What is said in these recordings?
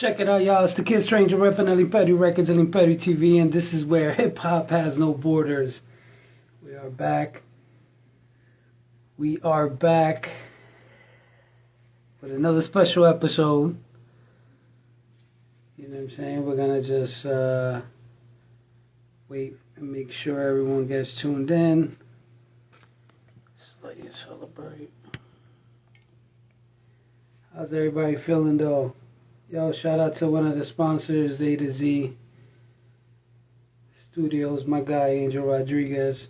Check it out, y'all. It's the Kid Stranger repping El Imperio Records, El Imperio TV, and this is where hip-hop has no borders. We are back. We are back with another special episode. You know what I'm saying? We're going to just wait and make sure everyone gets tuned in. Let's let you celebrate. How's everybody feeling, though? Yo, shout out to one of the sponsors, A to Z Studios, my guy Angel Rodriguez,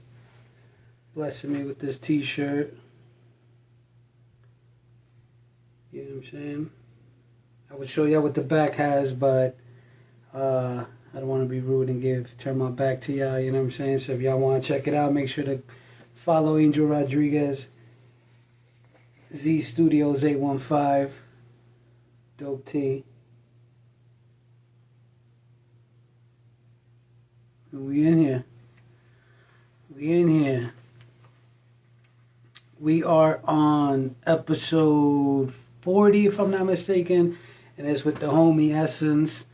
blessing me with this t-shirt. You know what I'm saying? I would show y'all what the back has, but I don't want to be rude and turn my back to y'all, you know what I'm saying? So if y'all want to check it out, make sure to follow Angel Rodriguez, Z Studios 815, dope T. We in here. We in here. We are on episode 40, if I'm not mistaken, and it's with the homie Essince,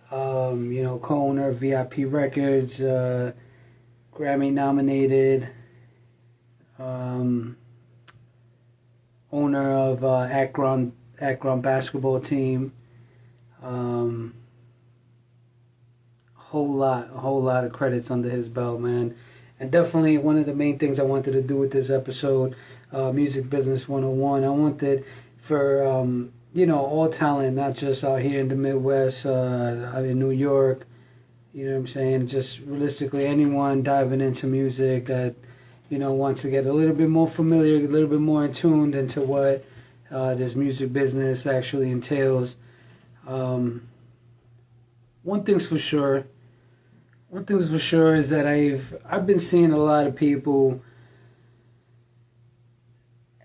co-owner of VIP Records, Grammy nominated, owner of Akron basketball team. A whole lot of credits under his belt, man. And definitely one of the main things I wanted to do with this episode, Music Business 101, I wanted for, all talent, not just out here in the Midwest, out in New York, you know what I'm saying, just realistically anyone diving into music that, wants to get a little bit more familiar, a little bit more in tuned into what this music business actually entails. One thing's for sure is that I've been seeing a lot of people,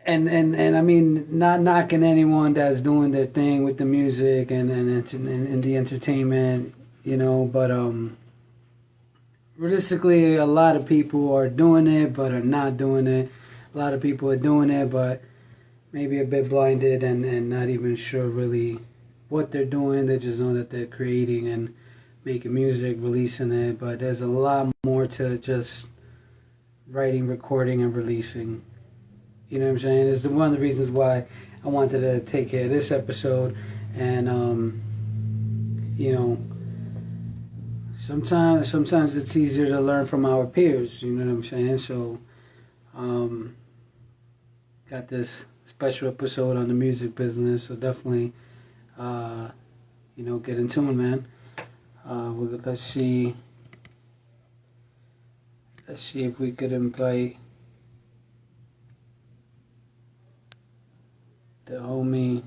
and I mean, not knocking anyone that's doing their thing with the music and the entertainment, but realistically, a lot of people are doing it but are not doing it. A lot of people are doing it but maybe a bit blinded and not even sure really what they're doing. They just know that they're creating and making music, releasing it, but there's a lot more to just writing, recording, and releasing. You know what I'm saying? It's one of the reasons why I wanted to take care of this episode. And, sometimes it's easier to learn from our peers, you know what I'm saying? So, got this special episode on the music business, so definitely, get in tune, man. Let's see if we could invite the homie.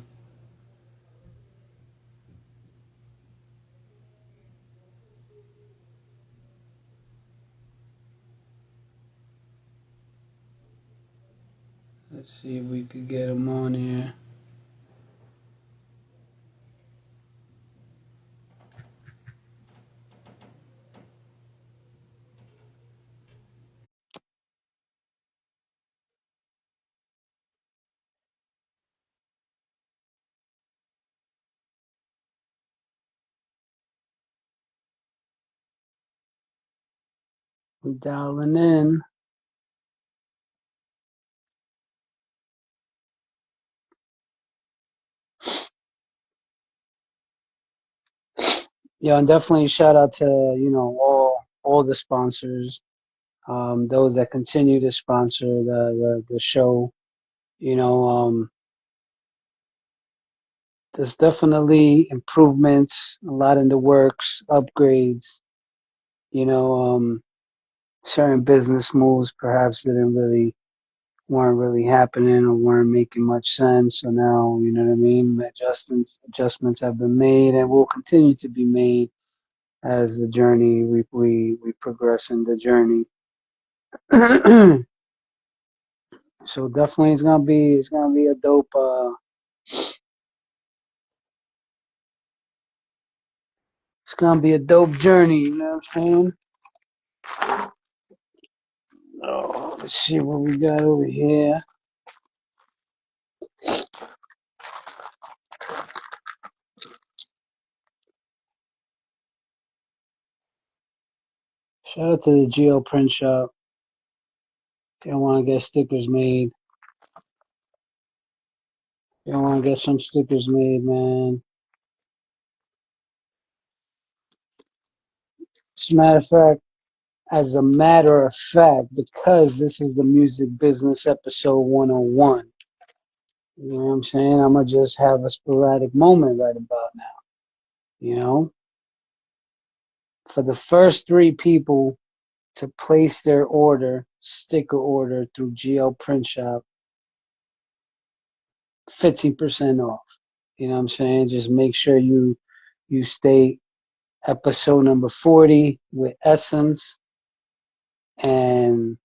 Let's see if we could get him on here. We're dialing in. Yeah, and definitely shout out to, all the sponsors, those that continue to sponsor the show. There's definitely improvements, a lot in the works, upgrades, certain business moves perhaps weren't really happening or weren't making much sense. So now, you know what I mean, adjustments have been made and will continue to be made as the journey we progress in the journey. So definitely it's gonna be a dope it's gonna be a dope journey, you know what I'm saying? Oh, let's see what we got over here. Shout out to the Geo Print Shop. If you want to get stickers made, if you want to get some stickers made, man. As a matter of fact, because this is the music business episode 101, you know what I'm saying? I'm going to just have a sporadic moment right about now. You know, for the first three people to place their sticker order through GL Print Shop, 50% off. You know what I'm saying? Just make sure you stay episode number 40 with Essince, and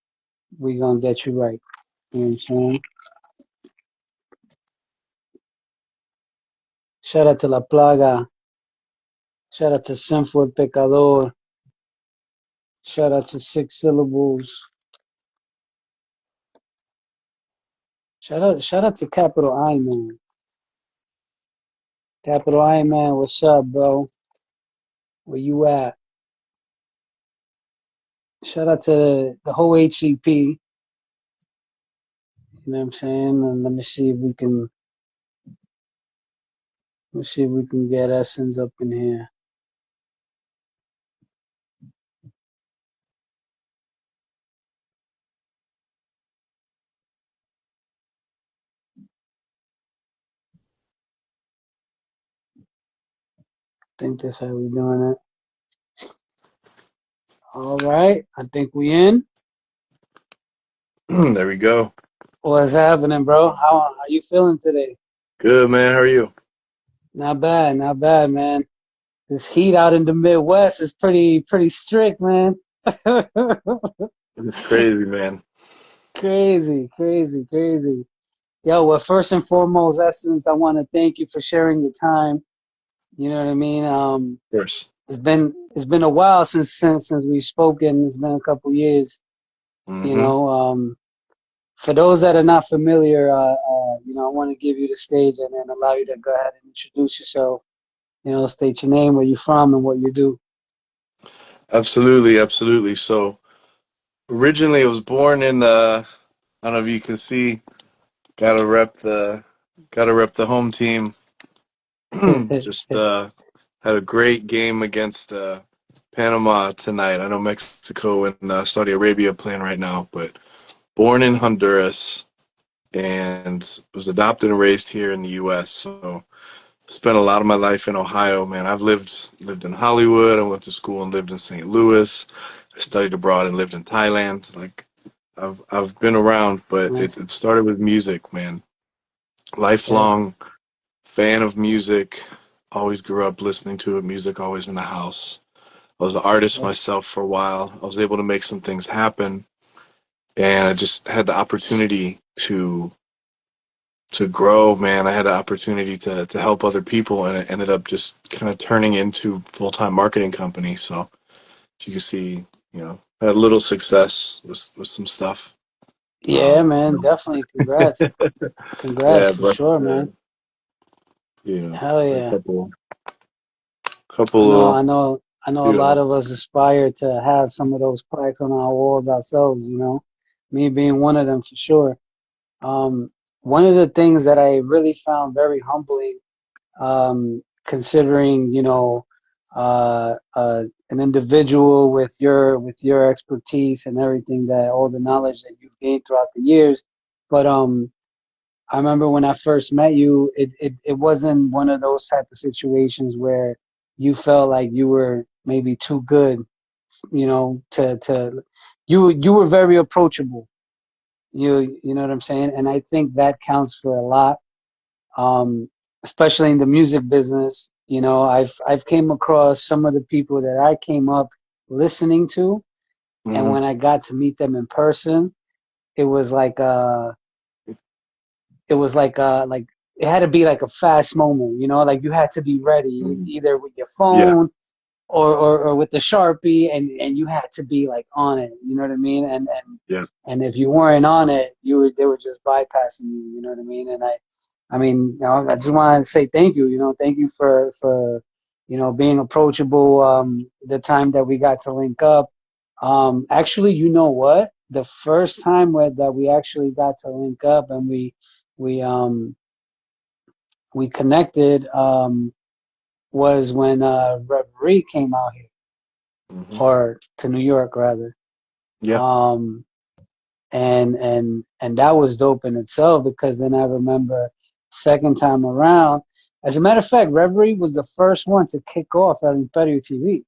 we're gonna get you right. You know what I'm saying? Shout out to La Plaga. Shout out to Sinful Pecador. Shout out to Six Syllables. Shout out to Capital I Man. Capital I Man, what's up, bro? Where you at? Shout out to the whole HCP. You know what I'm saying? And let me see if we can get Essence up in here. I think that's how we doing it. All right, I think we in. There we go. What's happening, bro? How you feeling today? Good, man. How are you? Not bad, man. This heat out in the Midwest is pretty strict, man. It's crazy, man. Crazy. Yo, well, first and foremost, Essence, I want to thank you for sharing your time. You know what I mean? Of course. It's been a while since we've spoken. It's been a couple years. You Mm-hmm. know, for those that are not familiar, I want to give you the stage and then allow you to go ahead and introduce yourself. You know, state your name, where you're from, and what you do. Absolutely, absolutely. So originally I was born in I don't know if you can see, gotta rep the home team. Just had a great game against Panama tonight. I know Mexico and Saudi Arabia playing right now, but born in Honduras and was adopted and raised here in the US. So spent a lot of my life in Ohio, man. I've lived in Hollywood. I went to school and lived in St. Louis. I studied abroad and lived in Thailand. Like I've been around, but Nice. it started with music, man. Yeah. Lifelong fan of music. Always grew up listening to it. Music always in the house. I was an artist Yeah. myself for a while. I was able to make some things happen, and I just had the opportunity to grow, man. I had the opportunity to help other people, and it ended up just kind of turning into full-time marketing company. So as you can see, had a little success with some stuff. Yeah, man. You Definitely. Congrats. know, Congrats yeah, for blessed. sure, man. Hell A yeah. I couple know. I little, know. I know. A you lot know, of us aspire to have some of those plaques on our walls ourselves. You know, me being one of them for sure. Um, One of the things that I really found very humbling, considering an individual with your expertise and everything, that all the knowledge that you've gained throughout the years, but I remember when I first met you, it wasn't one of those type of situations where you felt like you were maybe too good, to you were very approachable. You know what I'm saying? And I think that counts for a lot, um, especially in the music business. You know, I've came across some of the people that I came up listening to, and hmm when I got to meet them in person, it was like like it had to be like a fast moment, like you had to be ready either with your yeah, phone or with the Sharpie, and you had to be like on it, you know what I mean? yeah, And if you weren't on it, they were just bypassing you, you know what I mean? And I mean, I just want to say thank you, thank you for being approachable, the time that we got to link up. Actually, you know what? The first time that we actually got to link up and we um we connected was when Reverie came out here, Hmm. or to New York rather. Yeah, Um, and that was dope in itself because then I remember second time around. As a matter of fact, Reverie was the first one to kick off at Imperio TV.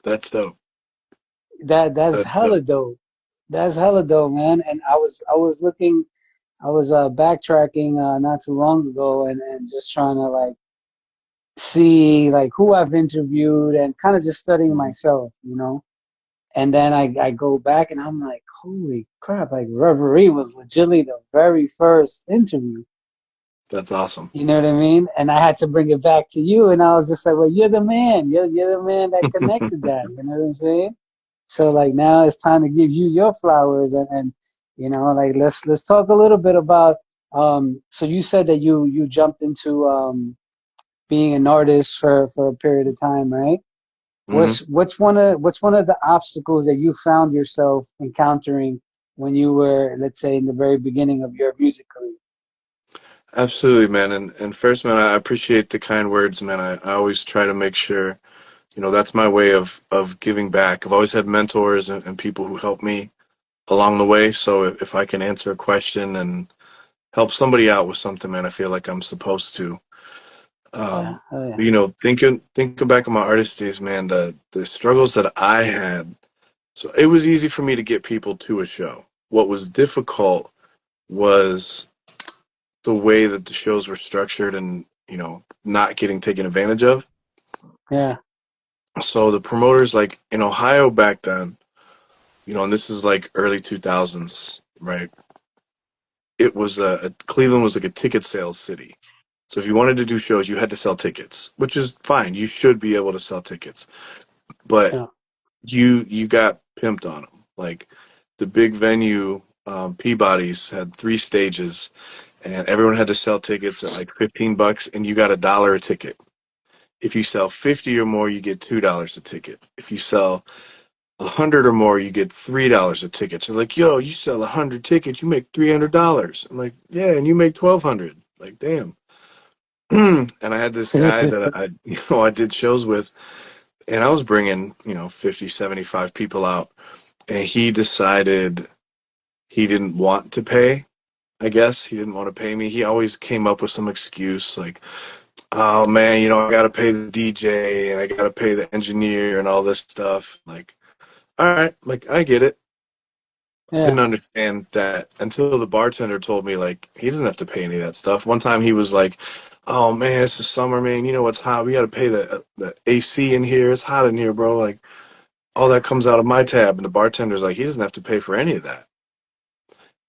that's dope. That's That's hella dope. dope. That's hella dope, man. And I was looking, I was backtracking not too long ago and just trying to like see like who I've interviewed and kind of just studying Mhm. myself, you know. And then I go back and I'm like, holy crap, like Reverie was legitimately the very first interview. That's awesome. You know what I mean? And I had to bring it back to you, and I was just like, well, you're the man. You're the man that connected that. You know what I'm saying? So like now it's time to give you your flowers and you know, like let's talk a little bit about so you said that you jumped into being an artist for a period of time, right? Hmm. What's one of the obstacles that you found yourself encountering when you were, let's say, in the very beginning of your music career? Absolutely, man. And first, man, I appreciate the kind words, man. I always try to make sure, that's my way of giving back. I've always had mentors and people who help me along the way. So if I can answer a question and help somebody out with something, man, I feel like I'm supposed to. Yeah, oh yeah, Thinking back on my artist days, man, the struggles that I had. So it was easy for me to get people to a show. What was difficult was the way that the shows were structured and, not getting taken advantage of. yeah, So the promoters like in Ohio back then, and this is like early 2000s, right? Cleveland was like a ticket sales city. So if you wanted to do shows, you had to sell tickets, which is fine. You should be able to sell tickets, but yeah, you got pimped on them. Like the big venue, Peabody's had 3 stages, and everyone had to sell tickets at like $15, and you got $1 a ticket. If you sell 50 or more, you get $2 a ticket. If you sell 100 or more, you get $3 a ticket. So like, yo, you sell 100 tickets, you make $300. I'm like, yeah, and you make 1,200. Like, damn. And I had this guy that I did shows with, and I was bringing 50, 75 people out, and he decided he didn't want to pay. I guess he didn't want to pay me. He always came up with some excuse like, oh man, I gotta pay the DJ and I gotta pay the engineer and all this stuff. Like, all right, like I get it. yeah. Didn't understand that until the bartender told me like he doesn't have to pay any of that stuff. One time he was like, "Oh man, it's the summer, man. You know what's hot? We got to pay the AC in here. It's hot in here, bro. Like all that comes out of my tab." And the bartender's like, "He doesn't have to pay for any of that."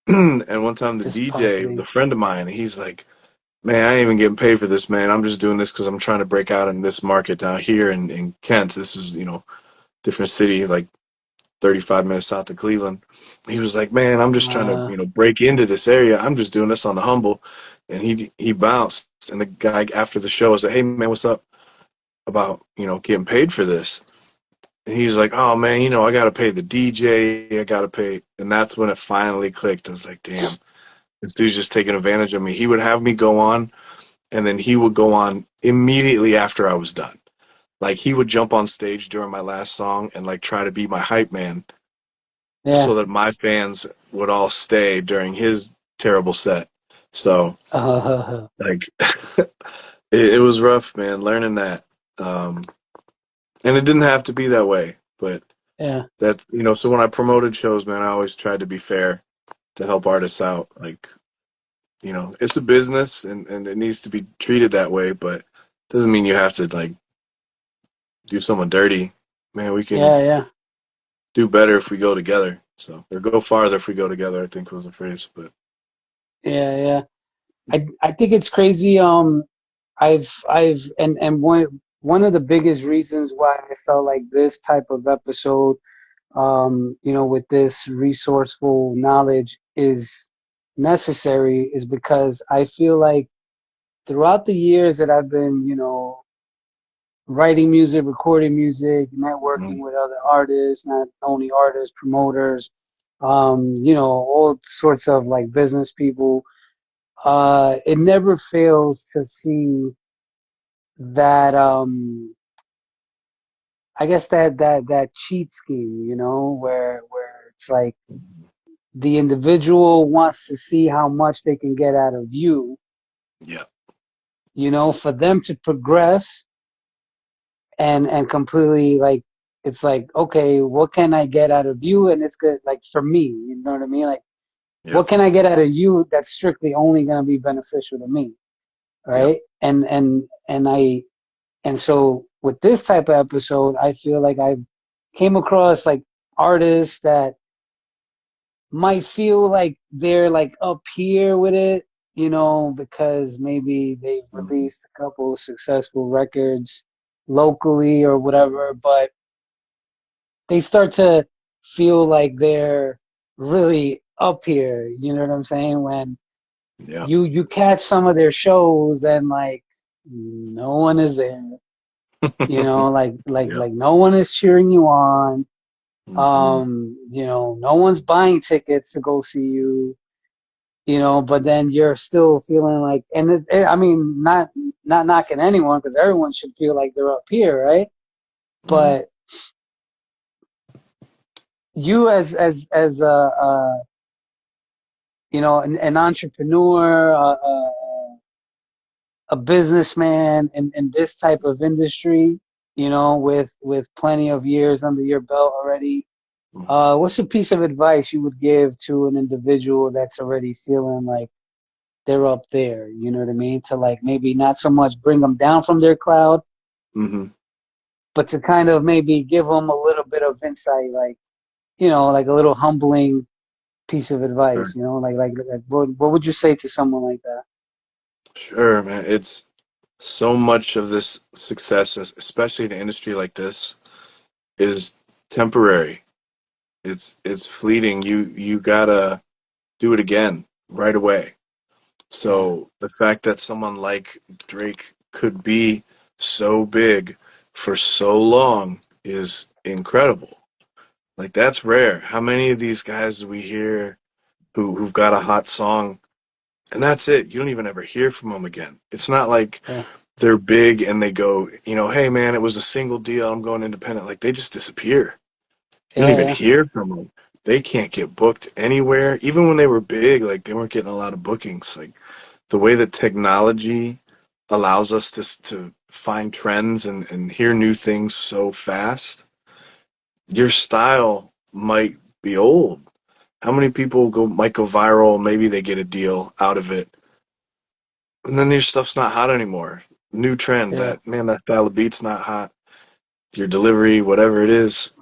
And one time the Just DJ, profiting. the friend of mine, he's like, "Man, I ain't even getting paid for this, man. I'm just doing this because I'm trying to break out in this market down here in Kent. This is different city, like 35 minutes south of Cleveland." He was like, "Man, I'm just trying to, Uh, break into this area. I'm just doing this on the humble." And he bounced. And the guy after the show was like, "Hey, man, what's up about, getting paid for this?" And he's like, "Oh, man, I got to pay the DJ. I got to pay." And that's when it finally clicked. I was like, damn, this dude's just taking advantage of me. He would have me go on, and then he would go on immediately after I was done. Like, he would jump on stage during my last song and, like, try to be my hype man yeah. so that my fans would all stay during his terrible set. So like it was rough, man, learning that. Um, and it didn't have to be that way, but yeah, so when I promoted shows, man, I always tried to be fair to help artists out. Like, it's a business and it needs to be treated that way, but doesn't mean you have to like do someone dirty. Man, we can yeah, yeah, do better if we go together. So, or go farther if we go together, I think was the phrase, but yeah, yeah. I think it's crazy. I've and one of the biggest reasons why I felt like this type of episode, with this resourceful knowledge is necessary is because I feel like throughout the years that I've been, writing music, recording music, Mm. networking with other artists, not only artists, promoters, all sorts of like business people. It never fails to see that, I guess that cheat scheme, where it's like the individual wants to see how much they can get out of you, Yeah. for them to progress and completely like it's like, okay, what can I get out of you? And it's good like for me, you know what I mean? Like what Yep. can I get out of you that's strictly only gonna be beneficial to me, Yep. right? And so with this type of episode, I feel like I came across like artists that might feel like they're like up here with it, because maybe they've Mhm. released a couple of successful records locally or whatever, but they start to feel like they're really up here. You know what I'm saying? When Yep. you catch some of their shows and like no one is there. Yep. Like no one is cheering you on. Hmm. No one's buying tickets to go see you. But then you're still feeling like, and I mean, not knocking anyone because everyone should feel like they're up here, right? Hmm. But you as an entrepreneur, a businessman in this type of industry, with plenty of years under your belt already. What's a piece of advice you would give to an individual that's already feeling like they're up there? You know what I mean? To like maybe not so much bring them down from their cloud, Hmm. but to kind of maybe give them a little bit of insight, like like a little humbling piece of advice. Sure. Like what would you say to someone like that? Sure, man. It's so much of this success, especially in an industry like this, is temporary. It's fleeting. You gotta do it again right away. Yeah, So the fact that someone like Drake could be so big for so long is incredible. Like that's rare. How many of these guys do we hear who've got a hot song and that's it? You don't even ever hear from them again. It's not like yeah, they're big and they go, hey man, it was a single deal. I'm going independent. Like they just disappear. You don't yeah, even yeah, hear from them. They can't get booked anywhere. Even when they were big, like they weren't getting a lot of bookings. Like the way that technology allows us to find trends and hear new things so fast, your style might be old. How many people might go viral? Maybe they get a deal out of it, and then your stuff's not hot anymore. New trend yeah, that man, that style of beat's not hot. Your delivery, whatever it is,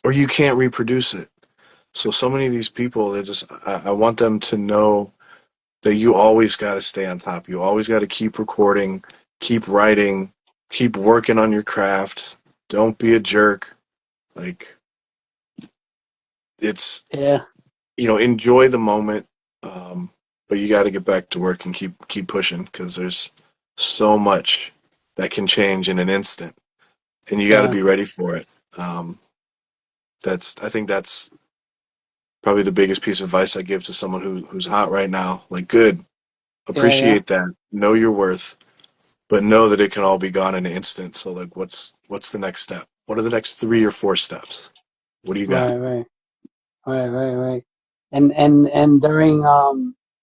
or you can't reproduce it. So many of these people, they just I want them to know that you always got to stay on top. You always got to keep recording, keep writing, keep working on your craft. Don't be a jerk. Like it's yeah, enjoy the moment, um, but you got to get back to work and keep pushing because there's so much that can change in an instant, and you got to yeah, be ready for it. Um, that's I think that's probably the biggest piece of advice I give to someone who's hot right now. Like, good, yeah, yeah. appreciate that, know your worth, but know that it can all be gone in an instant. So, like, what's the next step? What are the next 3 or 4 steps? What do you got? Right, right, right. And during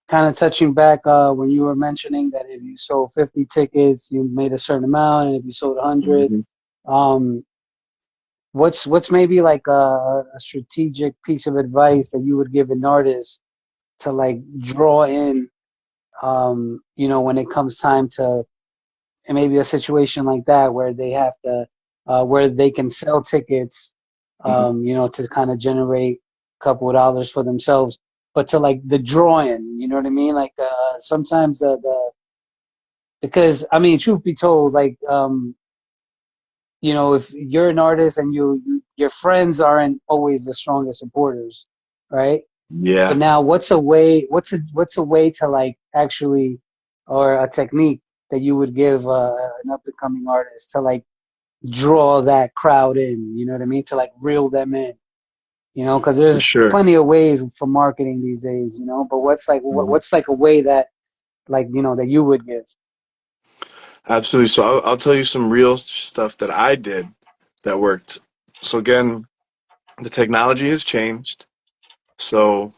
kind of touching back when you were mentioning that if you sold 50 tickets, you made a certain amount, and if you sold 100, Hmm. um, what's maybe like a strategic piece of advice that you would give an artist to like draw in, when it comes time to, and maybe a situation like that where they have to, where they can sell tickets, Hmm. to kind of generate a couple of dollars for themselves, but to like the drawing, you know what I mean? Like sometimes because I mean, truth be told, like if you're an artist and your friends aren't always the strongest supporters, right? So Yeah. now what's a way to like actually, or a technique that you would give an up and coming artist to like draw that crowd in. You know what I mean? To like reel them in. You know, because For there's sure. plenty of ways for marketing these days. You know, but Mhm. what's like a way that like that you would give? Absolutely. So I'll tell you some real stuff that I did that worked. So again, the technology has changed. So,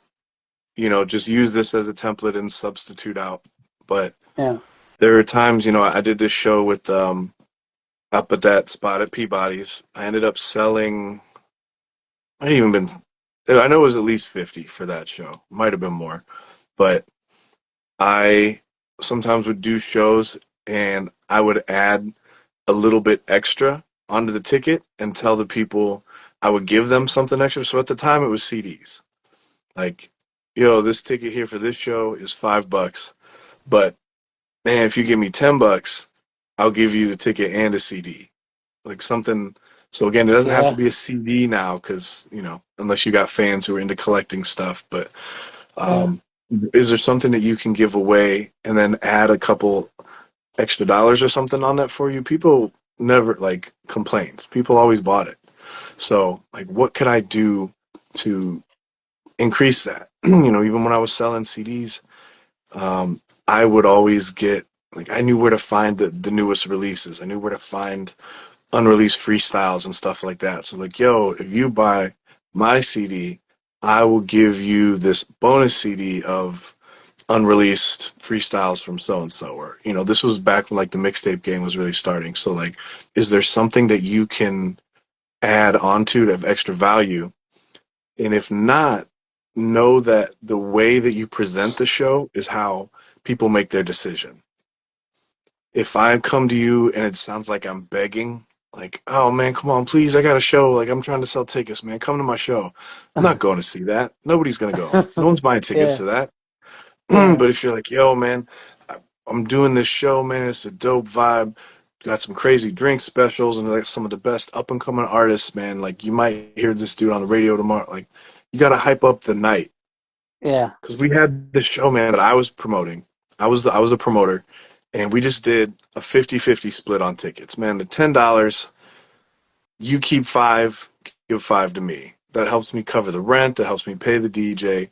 just use this as a template and substitute out. But Yeah, there are times, I did this show with up at that spot at Peabody's. I ended up selling, I even been, I know it was at least 50 for that show. Might have been more. But I sometimes would do shows and I would add a little bit extra onto the ticket and tell the people I would give them something extra. So at the time it was CDs. Like, this ticket here for this show is $5, but man, if you give me $10, I'll give you the ticket and a CD. Like something. So again, it doesn't have to yeah, be a CD now because, unless you got fans who are into collecting stuff, but yeah, um, is there something that you can give away and then add a couple extra dollars or something on that for you? People never like complaints. People always bought it. So like, what could I do to increase that? Even when I was selling CDs, I would always get like I knew where to find the newest releases. I knew where to find unreleased freestyles and stuff like that. So like, yo, if you buy my CD, I will give you this bonus CD of unreleased freestyles from so and so. Or this was back when like the mixtape game was really starting. So like, is there something that you can add onto to have extra value? And if not, know that the way that you present the show is how people make their decision. If I come to you and it sounds like I'm begging, like, oh man, come on, please, I got a show. Like, I'm trying to sell tickets, man. Come to my show. I'm not going to see that. Nobody's going to go. No one's buying tickets yeah, to that. yeah, But if you're like, yo, man, I'm doing this show, man. It's a dope vibe. Got some crazy drink specials and like some of the best up and coming artists, man. Like, you might hear this dude on the radio tomorrow. Like, you got to hype up the night. yeah, Because we had this show, man, that I was promoting. I was the promoter, and we just did a 50-50 split on tickets. Man, the $10, you keep five, give five to me. That helps me cover the rent. That helps me pay the DJ.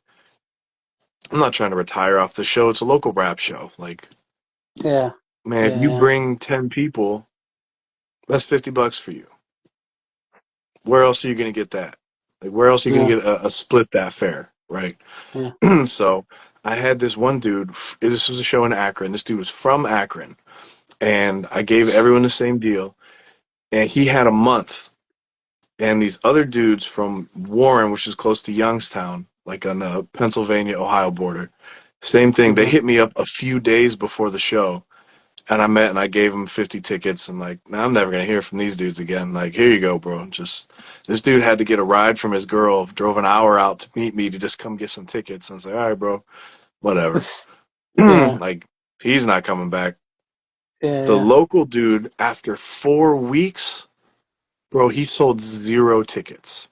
I'm not trying to retire off the show. It's a local rap show. Like, yeah, man, if you yeah, bring 10 people, that's $50 for you. Where else are you going to get that? Like, where else are you going yeah, to get a split that fair, right? yeah, So I had this one dude. This was a show in Akron. This dude was from Akron, and I gave everyone the same deal. And he had a month. And these other dudes from Warren, which is close to Youngstown, like on the Pennsylvania-Ohio border, same thing. They uh-huh. hit me up a few days before the show, and I met and I gave them 50 tickets. And like, now I'm never gonna hear from these dudes again. Like, here you go, bro. Just this dude had to get a ride from his girl, drove an hour out to meet me to just come get some tickets. And I was like, all right, bro, whatever. Yeah, Like, he's not coming back. yeah, The yeah, local dude, after 4 weeks, bro, he sold zero tickets.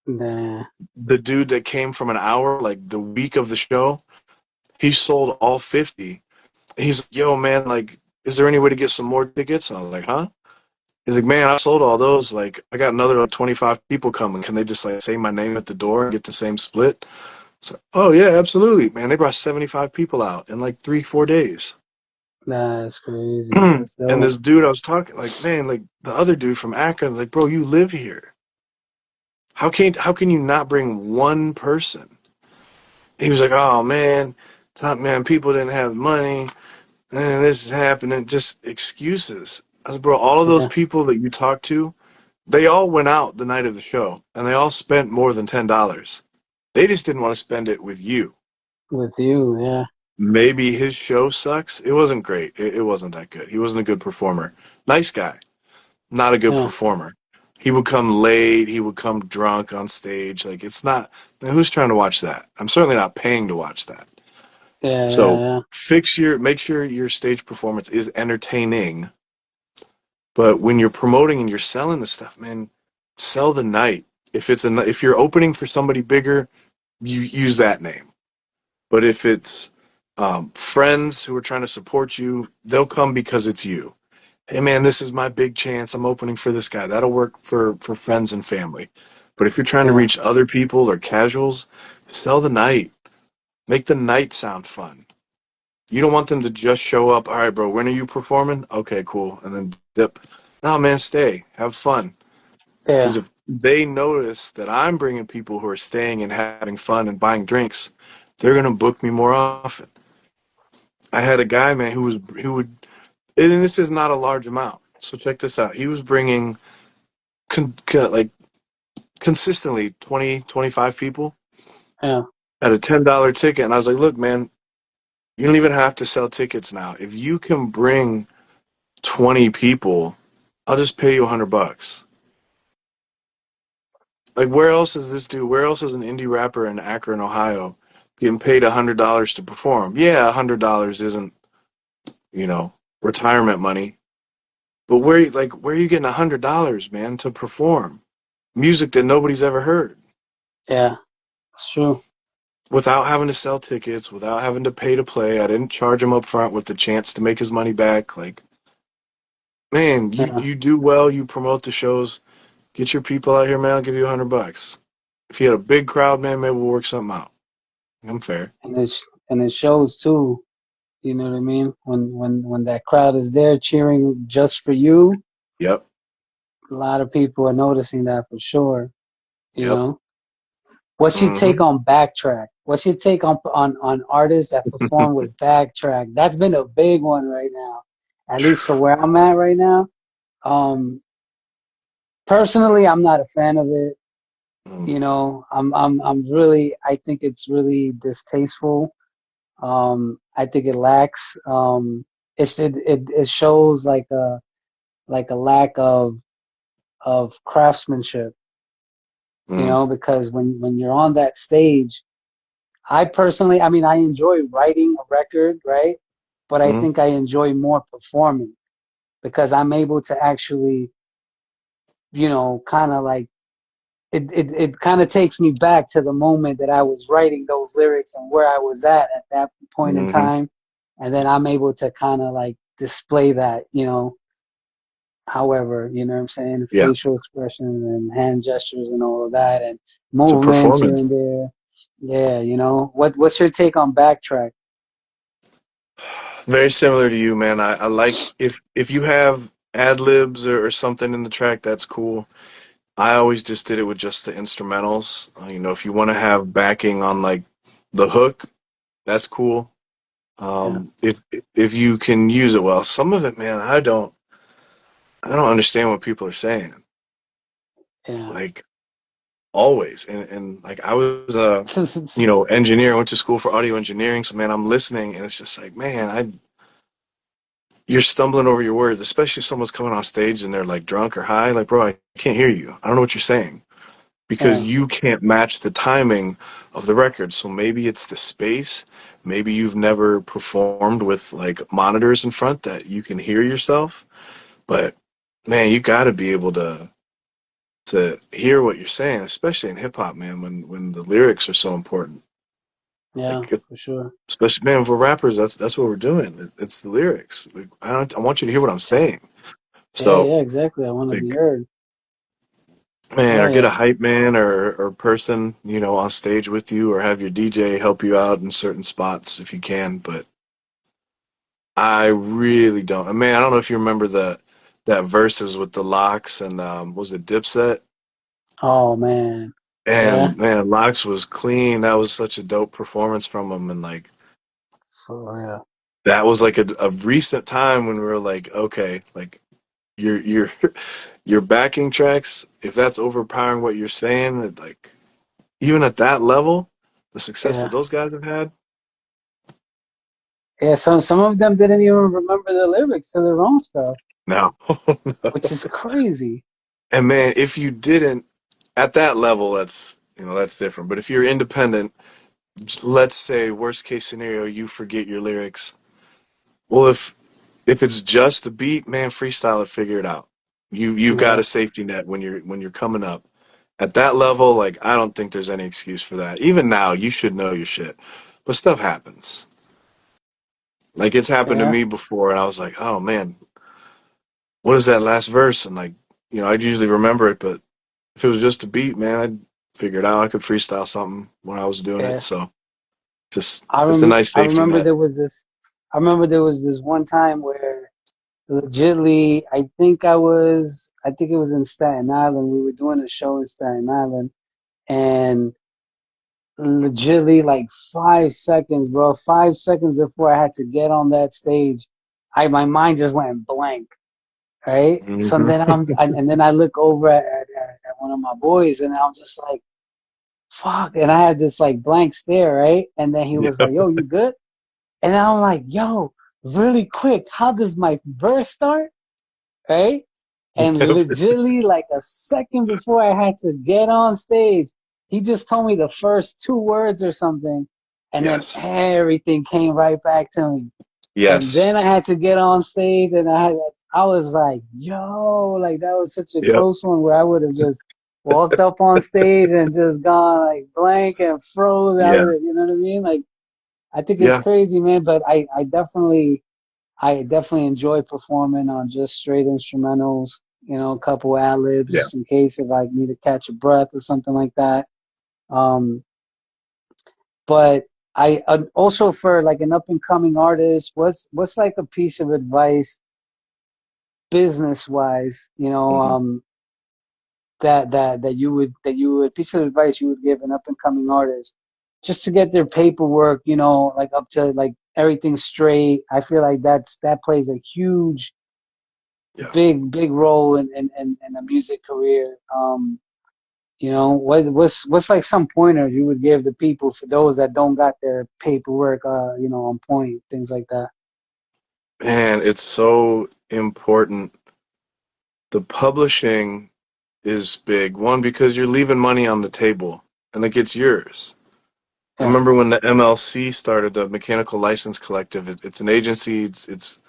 nah, The dude that came from an hour, like the week of the show, he sold all 50. He's like, yo, man, like, is there any way to get some more tickets? And I was like, huh? He's like, man, I sold all those. Like, I got another like, 25 people coming. Can they just like say my name at the door and get the same split? So, oh yeah, absolutely, man. They brought 75 people out in like 3, 4 days. nah, that's crazy. And That's dope. this dude I was talking, like, man, like the other dude from Akron, like, bro, you live here. How can you not bring one person? He was like, oh man, top man, people didn't have money, and this is happening. Just excuses. I was, bro, all of those Yeah, people that you talked to, they all went out the night of the show, and they all spent more than $10. They just didn't want to spend it with you. with you, yeah, Maybe his show sucks. It wasn't great. It wasn't that good. He wasn't a good performer. Nice guy, not a good yeah, performer. He would come late. He would come drunk on stage. Like, it's not. Man, who's trying to watch that? I'm certainly not paying to watch that. yeah, So yeah, make sure your stage performance is entertaining. But when you're promoting and you're selling the stuff, man, sell the night. If you're opening for somebody bigger, you use that name. But if it's friends who are trying to support you, they'll come because it's you. hey man, this is my big chance. I'm opening for this guy. That'll work for friends and family. But if you're trying to Yeah, reach other people or casuals, sell the night. Make the night sound fun. You don't want them to just show up. All right, bro. When are you performing? Okay, cool, and then dip. No, man, stay. Have fun. Because yeah, if they notice that I'm bringing people who are staying and having fun and buying drinks, they're gonna book me more often. I had a guy, man, who would, and this is not a large amount. So check this out. He was bringing like consistently 20, 25 people yeah, at a $10 ticket, and I was like, look, man, you don't even have to sell tickets now. If you can bring 20 people, I'll just pay you $100. Like, where else is this dude? Where else is an indie rapper in Akron, Ohio, getting paid $100 to perform? Yeah, $100 isn't, you know, retirement money. But where are you getting $100, man, to perform music that nobody's ever heard yeah. It's true. without having to sell tickets, without having to pay to play? I didn't charge him up front with the chance to make his money back. Like, man, Yeah, you do well. You promote the shows. Get your people out here, man. I'll give you $100. If you had a big crowd, man, maybe we'll work something out. I'm fair. and it shows too. You know what I mean? When that crowd is there cheering just for you, Yep. a lot of people are noticing that for sure. You Yep. know, what's your take Hmm. on backtrack? What's your take on artists that perform with backtrack? That's been a big one right now, at least for where I'm at right now. Um, Personally, I'm not a fan of it. You know, I'm really, I think it's really distasteful. I think it lacks, it shows like a lack of craftsmanship, you Mm. know, because when you're on that stage, I personally, I mean, I enjoy writing a record, right? But I Mm. think I enjoy more performing because I'm able to actually, you know, kind of like it kind of takes me back to the moment that I was writing those lyrics and where I was at that point in Hmm. time. And then I'm able to kind of like display that, you know, however, you know what I'm saying? Yeah. Facial expressions and hand gestures and all of that and It's a movements here and performance. there. Yeah, you know, what's your take on backtrack? Very similar to you, man. I like if you have ad libs or something in the track, that's cool. I always just did it with just the instrumentals. If you want to have backing on like the hook, that's cool. Yeah, If you can use it well. Some of it, man, I don't understand what people are saying. yeah. Like always. And like I was a engineer, I went to school for audio engineering, so man, I'm listening and it's just like, man, I you're stumbling over your words, especially if someone's coming on stage and they're like drunk or high. Like, bro, I can't hear you. I don't know what you're saying because Yeah, you can't match the timing of the record. So maybe it's the space. Maybe you've never performed with like monitors in front that you can hear yourself. But man, you got to be able to hear what you're saying, especially in hip hop, man. When the lyrics are so important, yeah, like for sure. especially man for rappers, that's what we're doing. It's the lyrics. Like, I want you to hear what I'm saying. Yeah, So yeah, exactly. I want to be like heard. man, Hell or get a yeah. hype man or person, on stage with you, or have your DJ help you out in certain spots if you can. But I really don't. Man, I don't know if you remember that verses with the locks and was it Dipset? Oh man. Yeah, And man, locks was clean. That was such a dope performance from him, and like for real. that was like a recent time when we were like, okay, like your your backing tracks, if that's overpowering what you're saying, like even at that level, the success that Yeah. those guys have had. Yeah, some of them didn't even remember the lyrics to their own stuff, No. which is crazy. And man, if you didn't at that level, that's different. But if you're independent, let's say worst case scenario, you forget your lyrics. Well, if it's just the beat, man, freestyle it, figure it out. You've got Yeah, a safety net when you're coming up. At that level, like I don't think there's any excuse for that. Even now, you should know your shit. But stuff happens. Like it's happened to yeah, me before, and I was like, oh man, what is that last verse? And like, I'd usually remember it, but if it was just a beat, man, I'd figure it out. I could freestyle something when I was doing it. Yeah. So it's a nice I safety remember net. there was this. I remember there was this one time where legitly, I think it was in Staten Island. We were doing a show in Staten Island, and legitly, like 5 seconds, bro, 5 seconds before I had to get on that stage, my mind just went blank, right? So Hmm. then and then I look over at one of my boys, and I'm just like, fuck, and I had this like blank stare, right? And then he was Yeah. like, yo, you good? And I'm like, yo, really quick, how does my verse start? Right? And Yep. legitimately, like a second before I had to get on stage, he just told me the first two words or something, and then Yes. everything came right back to me. And Yes. then I had to get on stage, and I was like, yo, like that was such a Yep. close one where I would have just walked up on stage and just gone like blank and froze. Yeah. You know what I mean? Like I think it's Yeah. crazy, man. But I definitely enjoy performing on just straight instrumentals, a couple ad libs Yeah. just in case if I need to catch a breath or something like that. Um, but I also for like an up and coming artist, what's like a piece of advice business wise, Hmm. that you would piece of advice you would give an up and coming artist just to get their paperwork, like up to like everything straight. I feel like that plays a huge Yeah. big role in a music career. What's like some pointers you would give the people for those that don't got their paperwork, on point, things like that. Man, it's so important. The publishing is big. One, because you're leaving money on the table and it gets yours. I Yeah, remember when the MLC started, the Mechanical License Collective. It's an agency. It's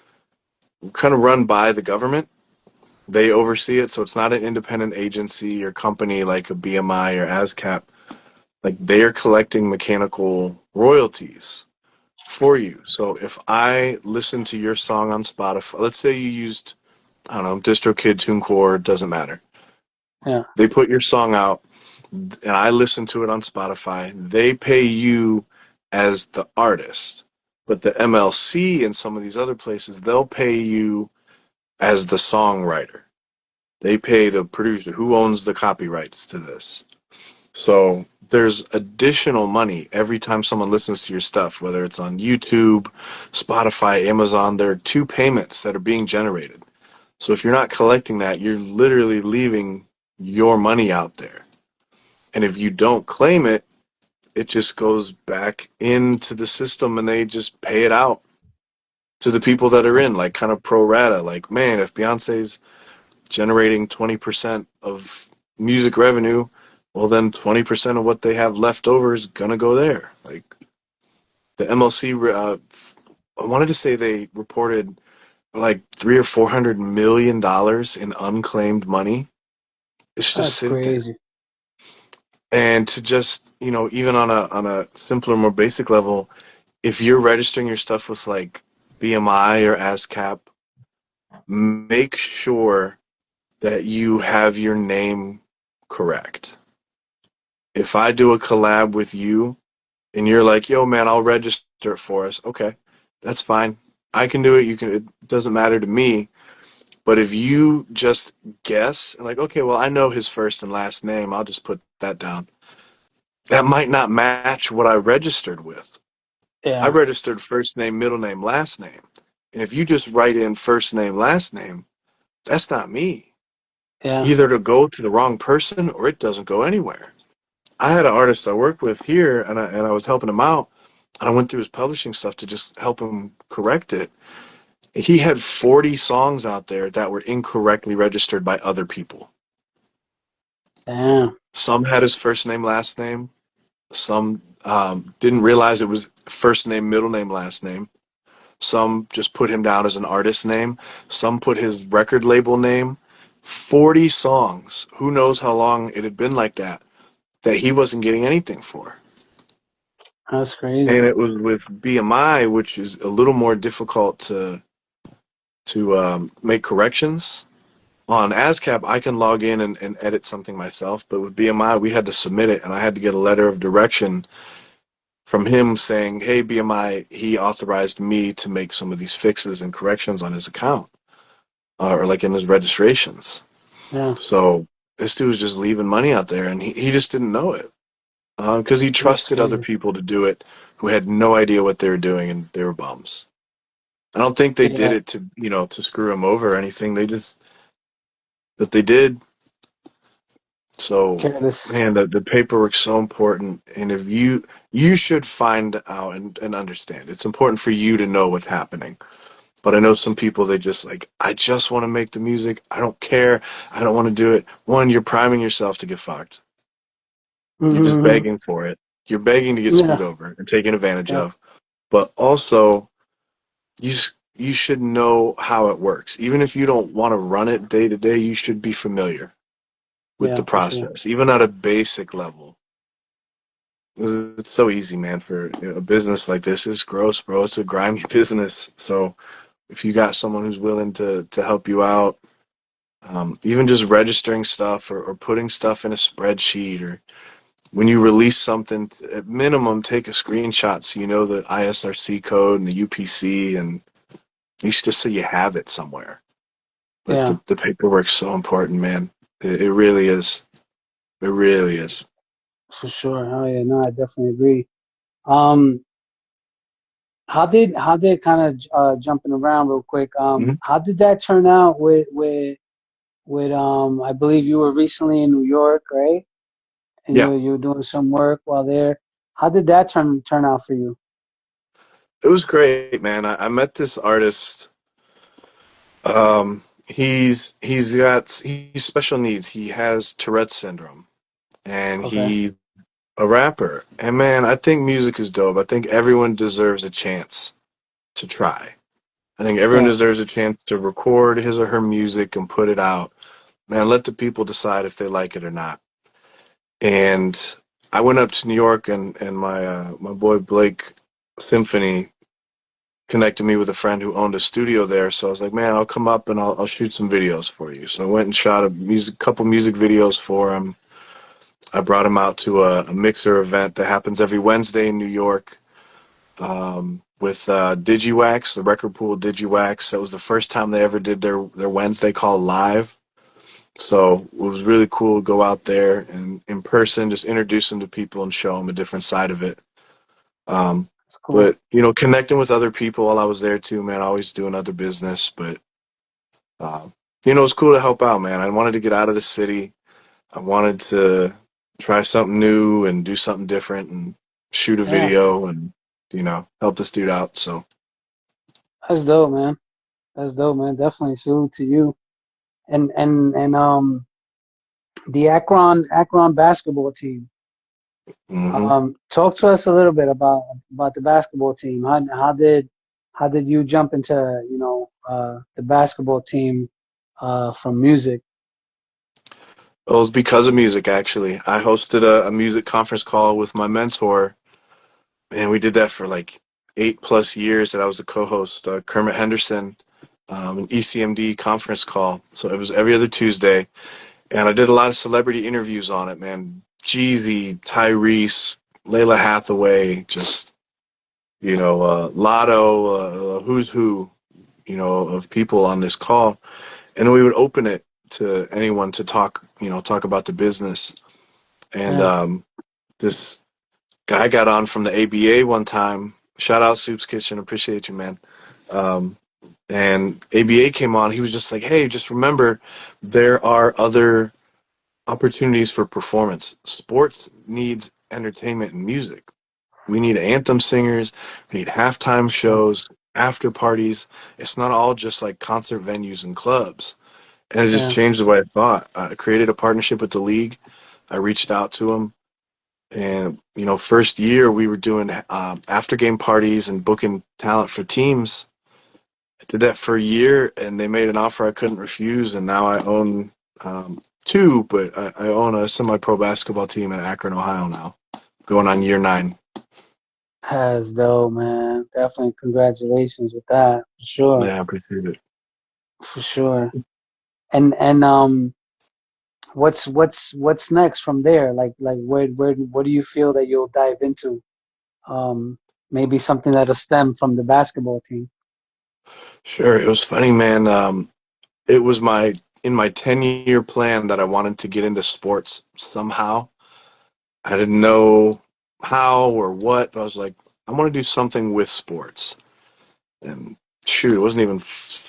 kind of run by the government. They oversee it, so it's not an independent agency or company like a BMI or ASCAP. Like they are collecting mechanical royalties for you. So if I listen to your song on Spotify, let's say you used, I don't know, DistroKid, TuneCore, doesn't matter. yeah, They put your song out and I listen to it on Spotify. They pay you as the artist. But the MLC and some of these other places, they'll pay you as the songwriter. They pay the producer who owns the copyrights to this. So there's additional money every time someone listens to your stuff, whether it's on YouTube, Spotify, Amazon. There are two payments that are being generated. So if you're not collecting that, you're literally leaving your money out there. And if you don't claim it, it just goes back into the system and they just pay it out to the people that are in, like kind of pro rata. Like, man, if Beyonce's generating 20% of music revenue, well, then 20% of what they have left over is going to go there. Like, the MLC, I wanted to say they reported like 300 or $400 million in unclaimed money. It's just that's sitting there. crazy. And to just, even on a simpler, more basic level, if you're registering your stuff with like BMI or ASCAP, make sure that you have your name correct. If I do a collab with you and you're like, yo, man, I'll register it for us, okay, that's fine. I can do it. You can, it doesn't matter to me. But if you just guess, like, okay, well, I know his first and last name, I'll just put that down. That might not match what I registered with. I Yeah, registered first name, middle name, last name. And if you just write in first name, last name, that's not me. yeah, Either to go to the wrong person or it doesn't go anywhere. I had an artist I worked with here and I was helping him out. And I went through his publishing stuff to just help him correct it. He had 40 songs out there that were incorrectly registered by other people. damn, Some had his first name, last name. Some didn't realize it was first name, middle name, last name. Some just put him down as an artist name. Some put his record label name. 40 songs. Who knows how long it had been like that he wasn't getting anything for. that's crazy. And it was with BMI, which is a little more difficult to make corrections. On ASCAP, I can log in and edit something myself, but with BMI, we had to submit it, and I had to get a letter of direction from him saying, "Hey, BMI, he authorized me to make some of these fixes and corrections on his account, or like in his registrations." Yeah. So this dude was just leaving money out there, and he just didn't know it because he That's trusted other crazy. people to do it who had no idea what they were doing, and they were bums. I don't think they did Yeah. it to, to screw him over or anything. They just, but they did. So, Careless. man, the paperwork's so important. And if you should find out and understand. It's important for you to know what's happening. But I know some people, they just like, I just want to make the music. I don't care. I don't want to do it. One, you're priming yourself to get fucked. You're just Hmm. begging for it. You're begging to get screwed Yeah. over and taken advantage Yeah. of. But also, you should know how it works. Even if you don't want to run it day to day, you should be familiar with the Yeah, for sure. process, even at a basic level. It's so easy, man, for a business like this. It's gross, bro. It's a grimy business. So if you got someone who's willing to help you out, even just registering stuff or putting stuff in a spreadsheet, or when you release something, at minimum, take a screenshot so you know the ISRC code and the UPC, and at least just so you have it somewhere. But Yeah, the paperwork's so important, man. It really is. It really is. for sure. Oh yeah, no, I definitely agree. Um, how did kind of jumping around real quick? Mhm. How did that turn out with I believe you were recently in New York, right? And Yeah, you were doing some work while there. How did that turn out for you? it was great, man. I met this artist. He's special needs. He has Tourette's syndrome, and Okay. he a rapper. And man, I think music is dope. I think everyone deserves a chance to try. I think everyone Yeah. deserves a chance to record his or her music and put it out. Man, let the people decide if they like it or not. And I went up to New York, and my boy Blake Symphony connected me with a friend who owned a studio there. So I was like, man, I'll come up and I'll shoot some videos for you. So I went and shot couple music videos for him. I brought him out to a mixer event that happens every Wednesday in New York, with DigiWax, the record pool DigiWax. That was the first time they ever did their Wednesday call live. So it was really cool to go out there and in person, just introduce them to people and show them a different side of it. Um, It's cool. but connecting with other people while I was there too, man. Always doing other business, but uh, it's cool to help out, man. I wanted to get out of the city. I wanted to try something new and do something different and shoot a Yeah, video and help this dude out. So that's dope, man. That's dope, man. Definitely salute to you. And the Akron basketball team. hmm Talk to us a little bit about the basketball team. How did you jump into the basketball team from music? it was because of music. Actually, I hosted a music conference call with my mentor, and we did that for like 8+ years. That I was the co-host, Kermit Henderson, an ECMD conference call. So it was every other Tuesday. And I did a lot of celebrity interviews on it, man. Jeezy, Tyrese, Layla Hathaway, just, Lotto, who's who, of people on this call. And then we would open it to anyone to talk, talk about the business. And Yeah, this guy got on from the ABA one time. Shout out Soup's Kitchen. Appreciate you, man. Um, and ABA came on. He was just like, hey, just remember there are other opportunities for performance. Sports needs entertainment and music. We need anthem singers, we need halftime sure. shows, after parties. It's not all just like concert venues and clubs. And it just Yeah, changed the way I thought. I created a partnership with the league. I reached out to them. And, first year we were doing after game parties and booking talent for teams. I did that for a year, and they made an offer I couldn't refuse, and now I own two, but I own a semi-pro basketball team in Akron, Ohio now, going on year 9. that's dope, man. Definitely congratulations with that, for sure. Yeah, I appreciate it. for sure. And what's next from there? Like where what do you feel that you'll dive into? Um, Maybe something that'll stem from the basketball team. Sure, it was funny, man. It was my in my 10-year plan that I wanted to get into sports somehow. I didn't know how or what, but I was like, I want to do something with sports. And shoot, it wasn't even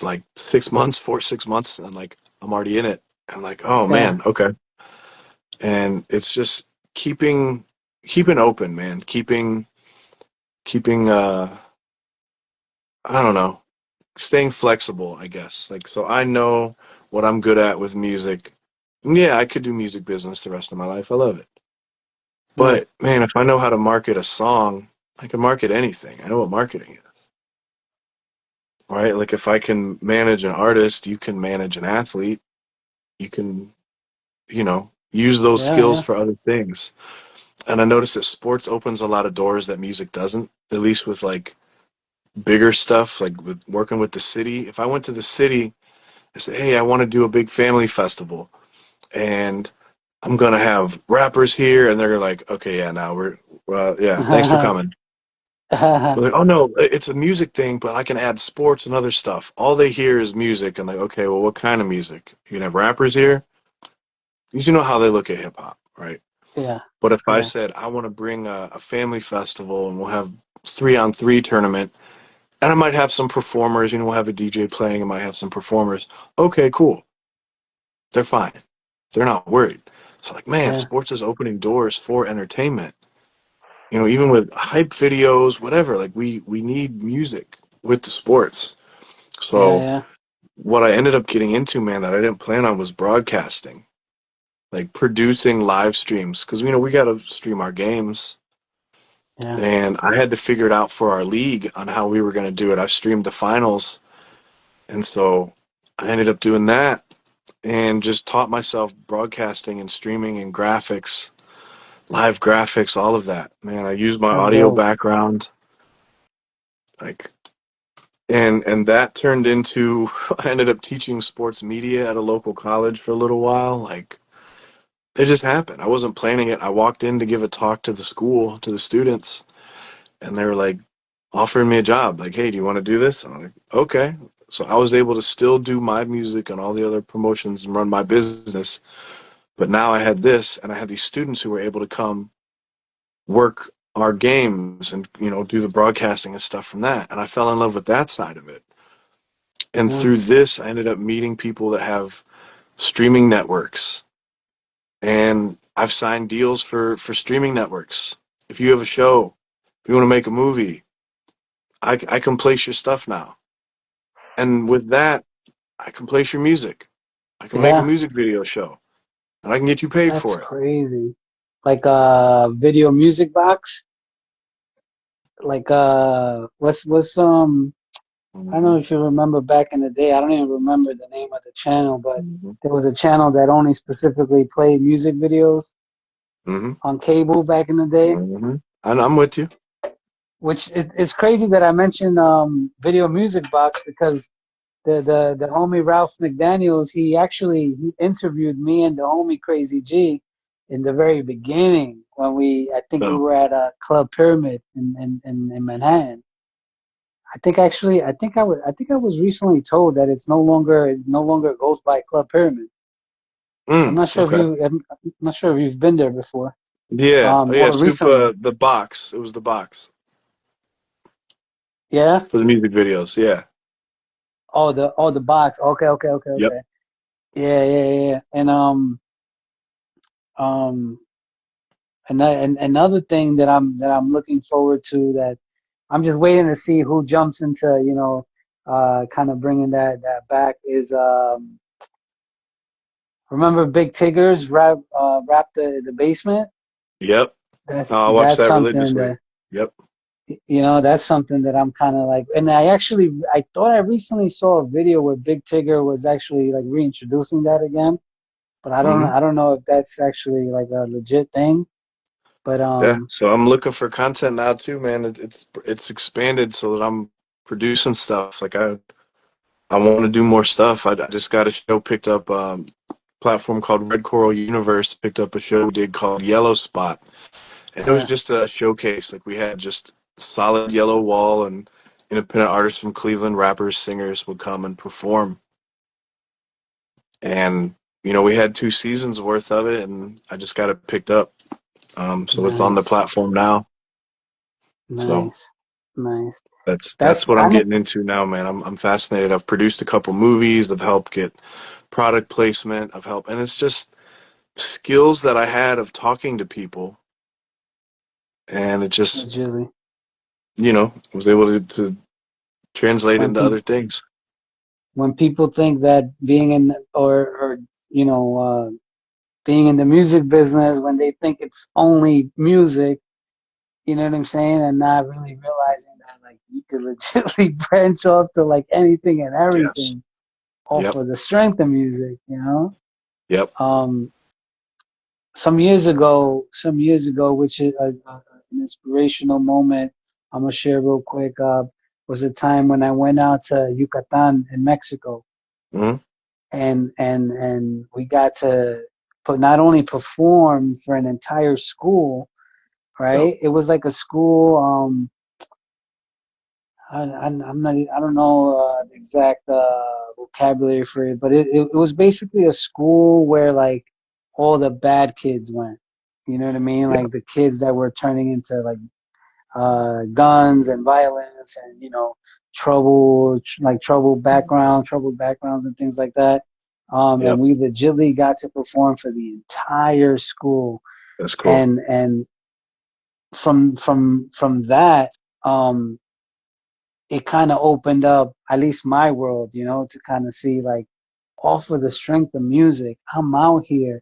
like 6 months, 4, 6 months, and like I'm already in it. I'm like, oh Yeah, man, okay. And it's just keeping open, man. Keeping I don't know, staying flexible, I guess. Like so I know what I'm good at with music. Yeah, I could do music business the rest of my life. I love it. yeah, But man, if I know how to market a song, I can market anything. I know what marketing is. Right? Like if I can manage an artist, you can manage an athlete. You can, use those yeah, skills yeah, for other things. And I noticed that sports opens a lot of doors that music doesn't, at least with like bigger stuff, like with working with the city. If I went to the city and said, hey, I want to do a big family festival and I'm going to have rappers here. And they're like, okay, yeah, now yeah, thanks for coming. But like, oh no, it's a music thing, but I can add sports and other stuff. All they hear is music, and like, okay, well, what kind of music? You can have rappers here. You know how they look at hip hop, right? yeah, But if I yeah, said I want to bring a family festival and we'll have 3-on-3 tournament, and I might have some performers, we'll have a DJ playing, I might have some performers. Okay, cool. They're fine. They're not worried. So like, man, yeah, sports is opening doors for entertainment. Even with hype videos, whatever. Like we need music with the sports. yeah, So yeah, what I ended up getting into, man, that I didn't plan on was broadcasting, like producing live streams, because we got to stream our games, yeah. and I had to figure it out for our league on how we were going to do it. I streamed the finals, and so I ended up doing that and just taught myself broadcasting and streaming and graphics, live graphics, all of that. Man, I used my That's audio dope. background, like, and that turned into I ended up teaching sports media at a local college for a little while, like. It just happened. I wasn't planning it. I walked in to give a talk to the school, to the students, and they were like offering me a job. Like, hey, do you want to do this? And I'm like, okay. So I was able to still do my music and all the other promotions and run my business. But now I had this, and I had these students who were able to come work our games and, do the broadcasting and stuff from that. And I fell in love with that side of it. And Yeah, through this, I ended up meeting people that have streaming networks, and I've signed deals for streaming networks. If you have a show, if you want to make a movie, I can place your stuff now. And with that, I can place your music. I can make a yeah. music video show, and I can get you paid That's for it. crazy. Like video music box. Like what's I don't know Mm-hmm. if you remember back in the day. I don't even remember the name of the channel, but Mm-hmm. there was a channel that only specifically played music videos Mm-hmm. on cable back in the day. Mm-hmm. And I'm with you. Which it's crazy that I mentioned video music box because the homie Ralph McDaniels, he interviewed me and the homie Crazy G in the very beginning when I think we So, were at a Club Pyramid in Manhattan. I think I was recently told that it no longer goes by Club Pyramid. okay. I'm not sure if you've been there before. Yeah. Oh, yeah. Or Soup. recently. The box. It was the box Yeah. for the music videos. Yeah. Oh the box. Okay, okay, okay, Yep. okay. Yeah, yeah, yeah. Yeah. Um and another thing that I'm looking forward to, that I'm just waiting to see who jumps into, kind of bringing that back, is remember Big Tigger's rap the basement? Yep. That's Oh, I watched that's that something religiously. that, Yep. that's something that I'm kind of like, and I thought I recently saw a video where Big Tigger was actually like reintroducing that again, but Mm-hmm. I don't know if that's actually like a legit thing. But Yeah, so I'm looking for content now too, man. It's expanded so that I'm producing stuff. Like I want to do more stuff. I just got a show picked up, platform called Red Coral Universe picked up a show we did called Yellow Spot. And it was Yeah, just a showcase. Like we had just solid yellow wall and independent artists from Cleveland, rappers, singers would come and perform. And, we had 2 seasons worth of it and I just got it picked up. So it's on the nice, platform now. So nice, nice. that's That's what I'm kind of getting into now, man. I'm fascinated. I've produced a couple movies. I've helped get product placement. I've helped, and it's just skills that I had of talking to people, and it just legitly was able to translate when into people other things. when people think that being in or you know being in the music business, when they think it's only music, you know what I'm saying, and not really realizing that like you could legitimately branch off to like anything and Yes. everything off Yep. of the strength of music, Yep. Um, some years ago, which is an inspirational moment, I'm gonna share real quick. Was a time when I went out to Yucatan in Mexico, Hmm. and we got to not only perform for an entire school, Yep. right? It was like a school. I'm not. I don't know the exact vocabulary for it, but it was basically a school where like all the bad kids went. You know what I mean? Like Yep. the kids that were turning into like guns and violence and troubled backgrounds and things like that. And Yep. we legitimately got to perform for the entire school, That's cool. and from that. It kind of opened up at least my world, to kind of see like off of the strength of music, I'm out here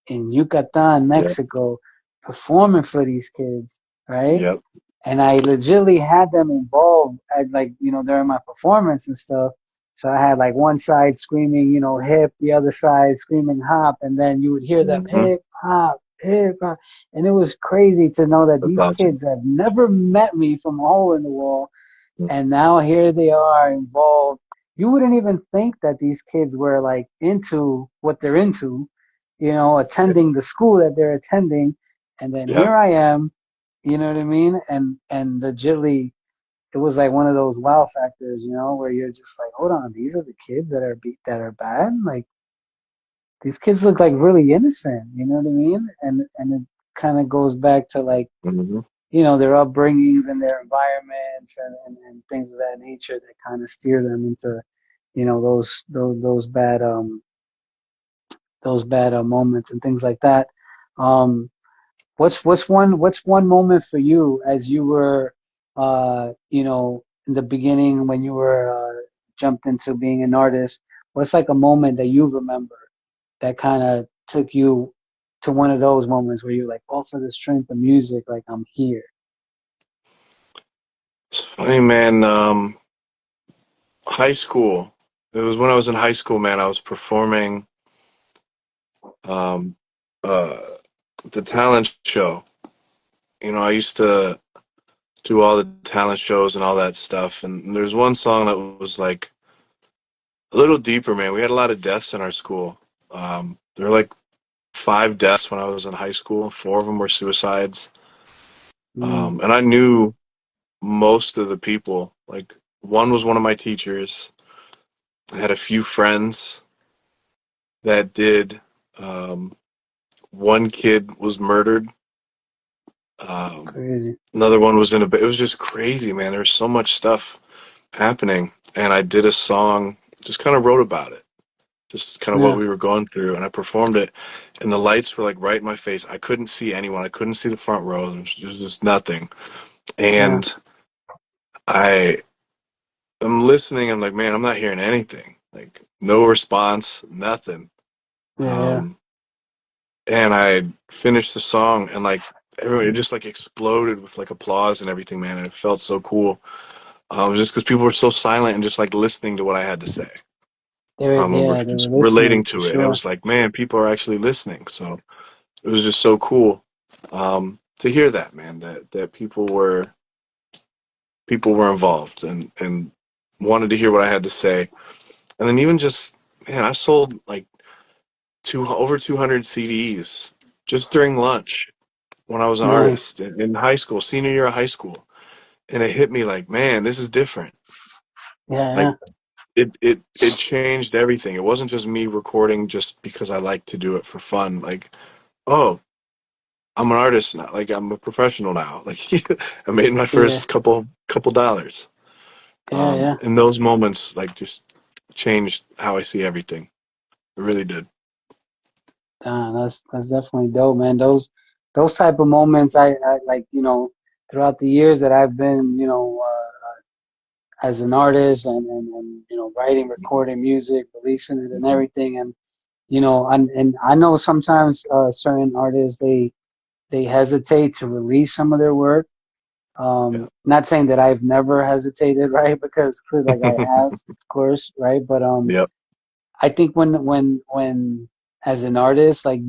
in Yucatan, Yep. Mexico, performing for these kids, right? Yep. And I legitimately had them involved at like, during my performance and stuff. So I had like one side screaming, hip, the other side screaming hop, and then you would hear them Hmm. hip hop. And it was crazy to know that That's these awesome. kids have never met me from a hole in the wall, and now here they are involved. You wouldn't even think that these kids were like into what they're into, attending the school that they're attending. And then Yep. here I am, you know what I mean? And legitly, it was like one of those wow factors, where you're just like, hold on, these are the kids that are bad. Like these kids look like really innocent, you know what I mean? And it kind of goes back to like, Hmm. their upbringings and their environments and things of that nature that kind of steer them into, those bad moments and things like that. Um, what's one moment for you as you were, in the beginning when you were jumped into being an artist? What's like a moment that you remember that kind of took you to one of those moments where you're like, oh, for the strength of music, like I'm here. It's funny, man. High school. It was when I was in high school, man. I was performing um, uh, the talent show. I used to do all the talent shows and all that stuff. And there's one song that was like a little deeper, man. We had a lot of deaths in our school. There were like 5 deaths when I was in high school. 4 of them were suicides. Mm, And I knew most of the people. Like one was one of my teachers. I had a few friends that did. Um, One kid was murdered. Um, crazy. Another one was in a. It was just crazy, man. There was so much stuff happening, and I did a song. Just kind of wrote about it. Just kind of what Yeah, we were going through, and I performed it. And the lights were like right in my face. I couldn't see anyone. I couldn't see the front row. There was just nothing. yeah, And I am listening. I'm like, man, I'm not hearing anything. Like no response, nothing. yeah, Um, and I finished the song, and like everyone, it just like exploded with like applause and everything, man. And it felt so cool. Just because people were so silent and just like listening to what I had to say. And we're they just were relating listening for to it. And it sure. was like, man, people are actually listening. So it was just so cool to hear that, man. That people were involved and wanted to hear what I had to say. And then even just, man, I sold like over 200 CDs just during lunch when I was an Nice. artist in high school, senior year of high school. And it hit me like, man, this is different. Yeah, Like yeah, it changed everything. It wasn't just me recording just because I like to do it for fun. Like, oh, I'm an artist now. Like I'm a professional now. Like I made my yeah, first couple dollars. yeah, yeah. And those moments like just changed how I see everything. It really did. That's definitely dope, man. Those type of moments, I like, throughout the years that I've been, as an artist and writing, recording music, releasing it and Mhm. everything, and I know sometimes certain artists they hesitate to release some of their work. Yeah. Not saying that I've never hesitated, right? Because like I have, of course, right? But Yep. I think when as an artist, like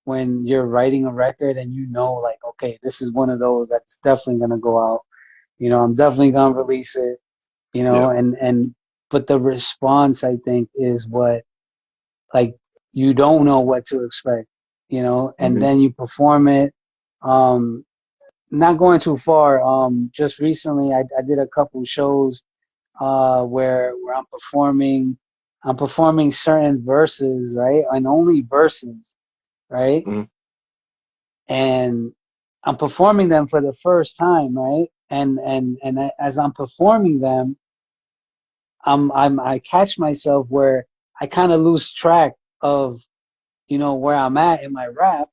when you're writing a record and like, okay, this is one of those that's definitely gonna go out. I'm definitely gonna release it. Yep. And but the response I think is what, like, you don't know what to expect. And Hmm. then you perform it. Um, Not going too far. Just recently I did a couple shows where I'm performing certain verses, right? And only verses, right? Hmm. And I'm performing them for the first time, right? As I'm performing them, I catch myself where I kind of lose track of where I'm at in my rap,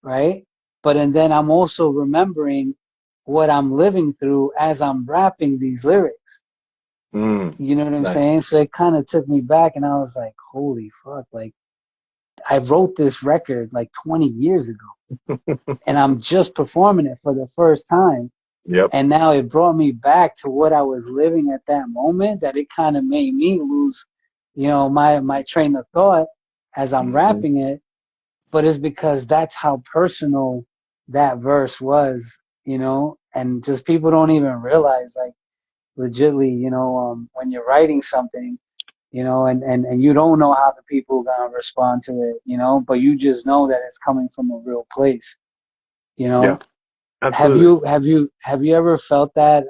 right? And then I'm also remembering what I'm living through as I'm rapping these lyrics. Mm. You know what I'm Nice. saying? So it kind of took me back, and I was like, holy fuck, like I wrote this record like 20 years ago, and I'm just performing it for the first time. Yep. And now it brought me back to what I was living at that moment, that it kind of made me lose, my train of thought as I'm Hmm. rapping it. But it's because that's how personal that verse was, and just people don't even realize, like, legitly, when you're writing something, and you don't know how the people are gonna respond to it, but you just know that it's coming from a real place, you Yeah. know. Have Absolutely. you have you have you ever felt that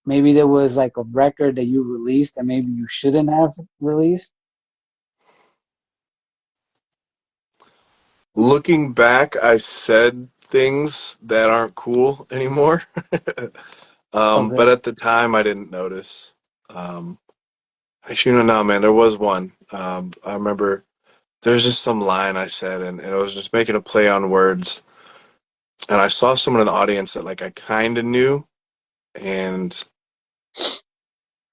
maybe there was like a record that you released that maybe you shouldn't have released? Looking back, I said things that aren't cool anymore. But Okay. at the time, I didn't notice. Um, Actually, no, man, there was one. I remember there's just some line I said, and it was just making a play on words. And I saw someone in the audience that like I kind of knew, and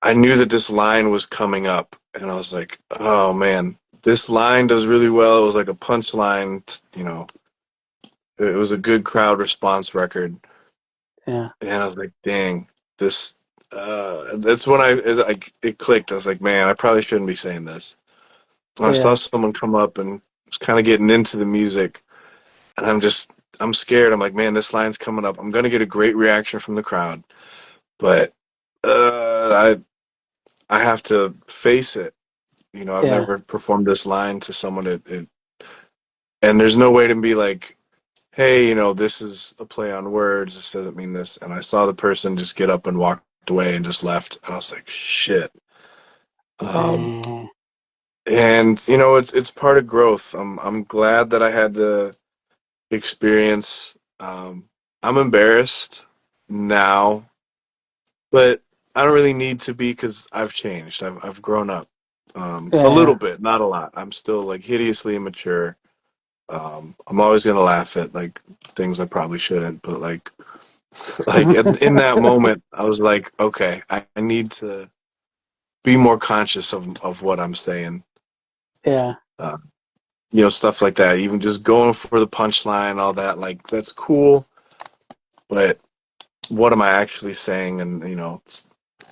I knew that this line was coming up, and I was like, oh man, this line does really well. It was like a punchline, It was a good crowd response record, Yeah. and I was like, dang, this. That's when it clicked. I was like, man, I probably shouldn't be saying this. And I saw Yeah. someone come up and was kind of getting into the music, and I'm scared. I'm like, man, this line's coming up. I'm gonna get a great reaction from the crowd, but I have to face it. I've Yeah. never performed this line to someone, and there's no way to be like, hey, this is a play on words. This doesn't mean this. And I saw the person just get up and walked away and just left, and I was like, shit. Um, Damn. and it's part of growth. I'm glad that I had the experience. I'm embarrassed now, but I don't really need to be because I've changed. I've grown up a little Yeah. bit, not a lot. I'm still like hideously immature. I'm always gonna laugh at like things I probably shouldn't, but in that moment, I was like, okay, I need to be more conscious of what I'm saying. Yeah. Uh, stuff like that. Even just going for the punchline, all that, like that's cool, but what am I actually saying? And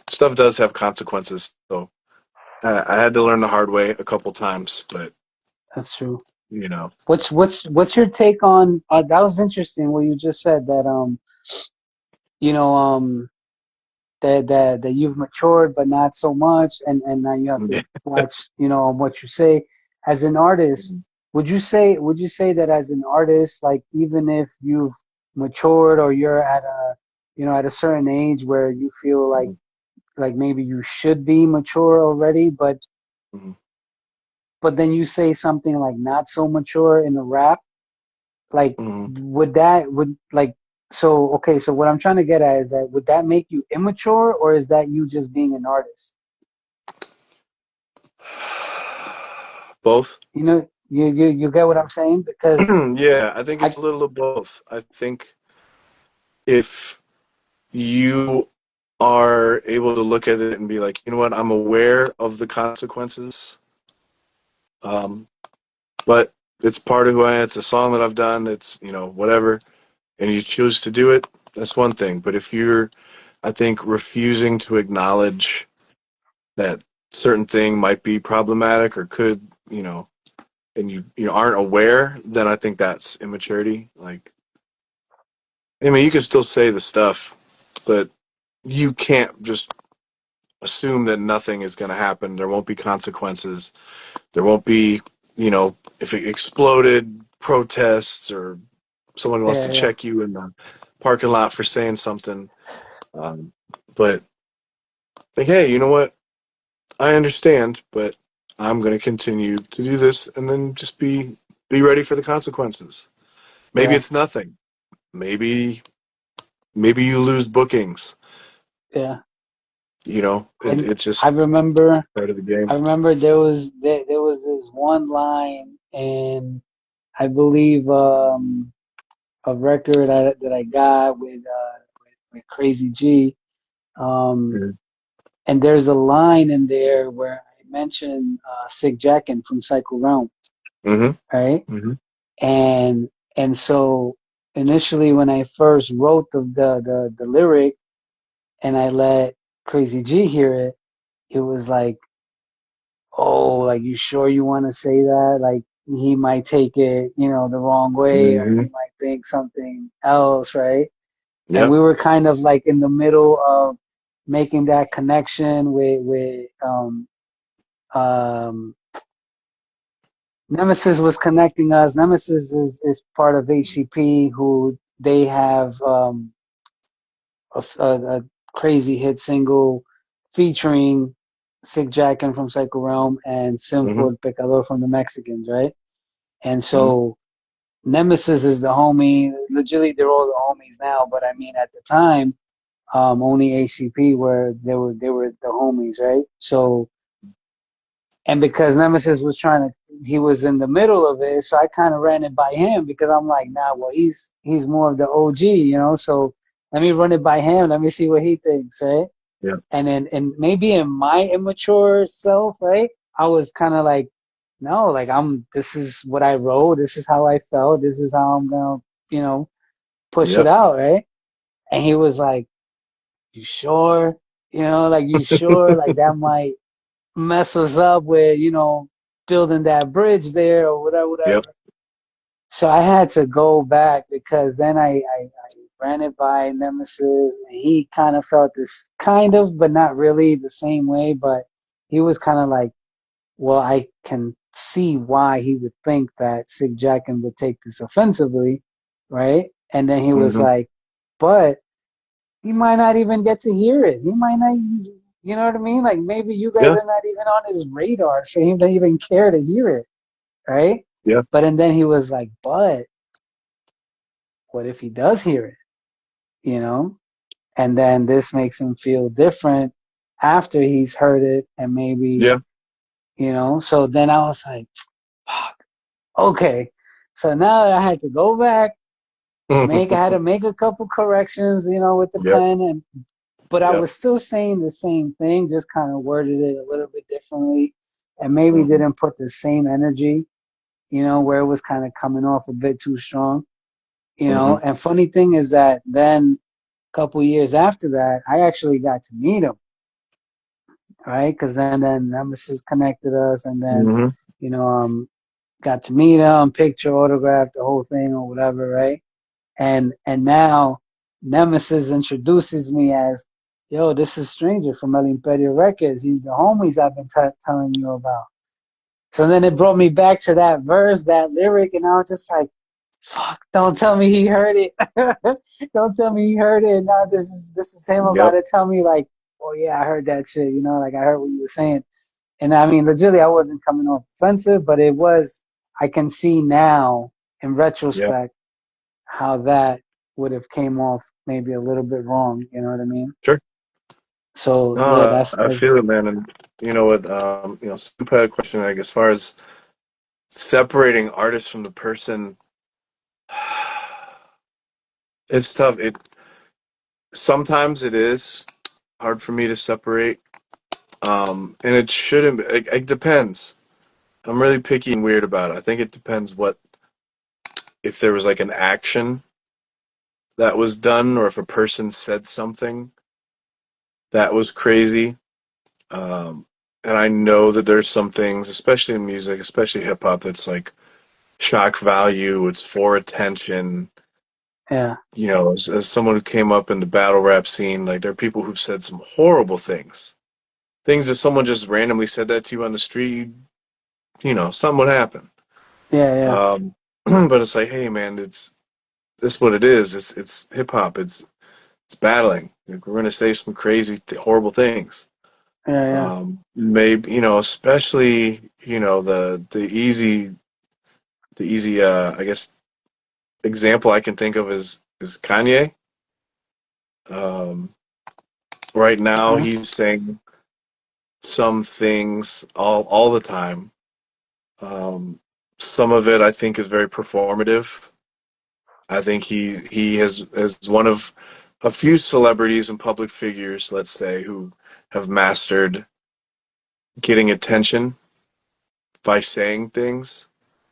stuff does have consequences. So I had to learn the hard way a couple times, but That's true. you know, What's your take on that? Was interesting what you just said, that you know um that you've matured, but not so much, and now you have Yeah. to watch, what you say. As an artist, would you say that as an artist, like even if you've matured or you're at at a certain age where you feel like maybe you should be mature already, Mhm. but then you say something like not so mature in a rap, like Mhm. would that would like so okay, so what I'm trying to get at is that would that make you immature, or is that you just being an artist? Both. You get what I'm saying? Because Yeah, I think I it's a little of both. I think if you are able to look at it and be like, you know what, I'm aware of the consequences, um, but it's part of who I am. It's a song that I've done. It's, whatever, and you choose to do it, that's one thing. But if you're, I think, refusing to acknowledge that certain thing might be problematic or could, and you aren't aware, then I think that's immaturity. Like, I mean, you can still say the stuff, but you can't just assume that nothing is going to happen. There won't be consequences. There won't be, if it exploded, protests or someone wants to yeah, yeah, check you in the parking lot for saying something. Um, but think, hey, you know what? I understand, but I'm going to continue to do this, and then just be ready for the consequences. Maybe yeah, it's nothing. Maybe you lose bookings. yeah. It, I it's I just remember part of the I game. remember there was this one line in, I believe, a record that I got with Crazy G. Mhm. And there's a line in there where I mentioned Sick Jackin from Psycho Realm, Mhm. right? Mhm. And and so initially when I first wrote the lyric and I let Crazy G hear it, it was like, oh, like you sure you want to say that? Like he might take it, the wrong way, or he Mhm. might think something else, right? And Yep. we were kind of like in the middle of making that connection with um Nemesis was connecting us. Nemesis is part of HEP, who they have a crazy hit single featuring Sick Jackin from Psycho Realm and Simple Mhm. El Pecador from the Mexicans, right? And Mhm. so Nemesis is the homie. Legitimately, they're all the homies now, but I mean, at the time, only HCP were they were the homies, right? So, and because Nemesis was he was in the middle of it, so I kind of ran it by him because I'm like, nah, well, he's more of the OG. So let me run it by him. Let me see what he thinks, right? Yep. And maybe in my immature self, right, I was kind of like, no, like this is what I wrote, this is how I felt, this is how I'm gonna, push it Yep. out, right? And he was like, you sure? Like you sure? Like that might mess us up with, building that bridge there or whatever, Yep. whatever. So I had to go back because then I ran it by Nemesis and he kind of felt this kind of, but not really the same way. But he was kind of like, well, I can see why he would think that Sig Jackin would take this offensively, right? And then he was Mhm. like, but he might not even get to hear it. He might not, you know what I mean? Like maybe you guys Yeah. are not even on his radar for him to even care to hear it, right? Yeah. But and then he was like, but what if he does hear it, you know? And then this makes him feel different after he's heard it and maybe, Yeah. so then I was like, okay. So now I had to go back, I had to make a couple corrections, with the Yep. pen but I Yep. was still saying the same thing, just kind of worded it a little bit differently and maybe Mhm. didn't put the same energy, where it was kind of coming off a bit too strong, Mhm. and funny thing is that then a couple years after that, I actually got to meet him, right? Because then Nemesis connected us, and then Mhm. you know got to meet him, picture, autograph, the whole thing or whatever, right? And now Nemesis introduces me as, Yo, this is Stranger from El Imperio Records. He's the homies I've been telling you about. So then it brought me back to that verse, that lyric, and I was just like, fuck, don't tell me he heard it. Don't tell me he heard it. Now this is him about Yep. to tell me like, oh yeah, I heard that shit, like I heard what you were saying. And I mean, legitimately, I wasn't coming off offensive, but it was, I can see now in Yep. retrospect how that would have came off maybe a little bit wrong. You know what I mean? Sure. So yeah, No, I that's feel it, man. And you know what? Super had a question, like, as far as separating artists from the person, it's tough. It sometimes it is hard for me to separate. And it shouldn't be. It depends. I'm really picky and weird about it. I think it depends what if there was like an action that was done or if a person said something that was crazy. Um, and I know that there's some things, especially in music, especially hip hop, that's like shock value. It's for attention. yeah, As someone who came up in the battle rap scene, like there are people who've said some horrible things. Things that someone just randomly said that to you on the street, something would happen. yeah, yeah, But it's like, hey man, it's what it is. It's hip hop. It's battling. Like, we're gonna say some crazy, horrible things. yeah, yeah, Maybe especially the easy I guess example I can think of is Kanye. Um, right now uh-huh. he's saying some things all the time. Um, some of it I think is very performative. I think he has as one of a few celebrities and public figures, let's say, who have mastered getting attention by saying things.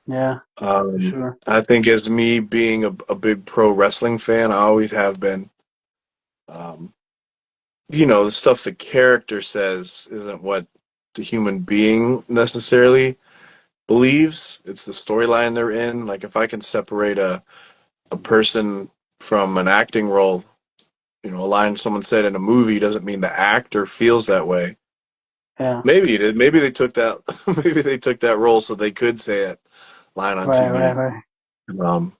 Yeah, for Um, sure. I think as me being a big pro wrestling fan, I always have been. Um, the stuff the character says isn't what the human being necessarily believes. It's the storyline they're in. Like if I can separate a person from an acting role, a line someone said in a movie doesn't mean the actor feels that way. Yeah, Maybe it did. Maybe they took that. Maybe they took that role so they could say it line on right, right, TV. right. Um,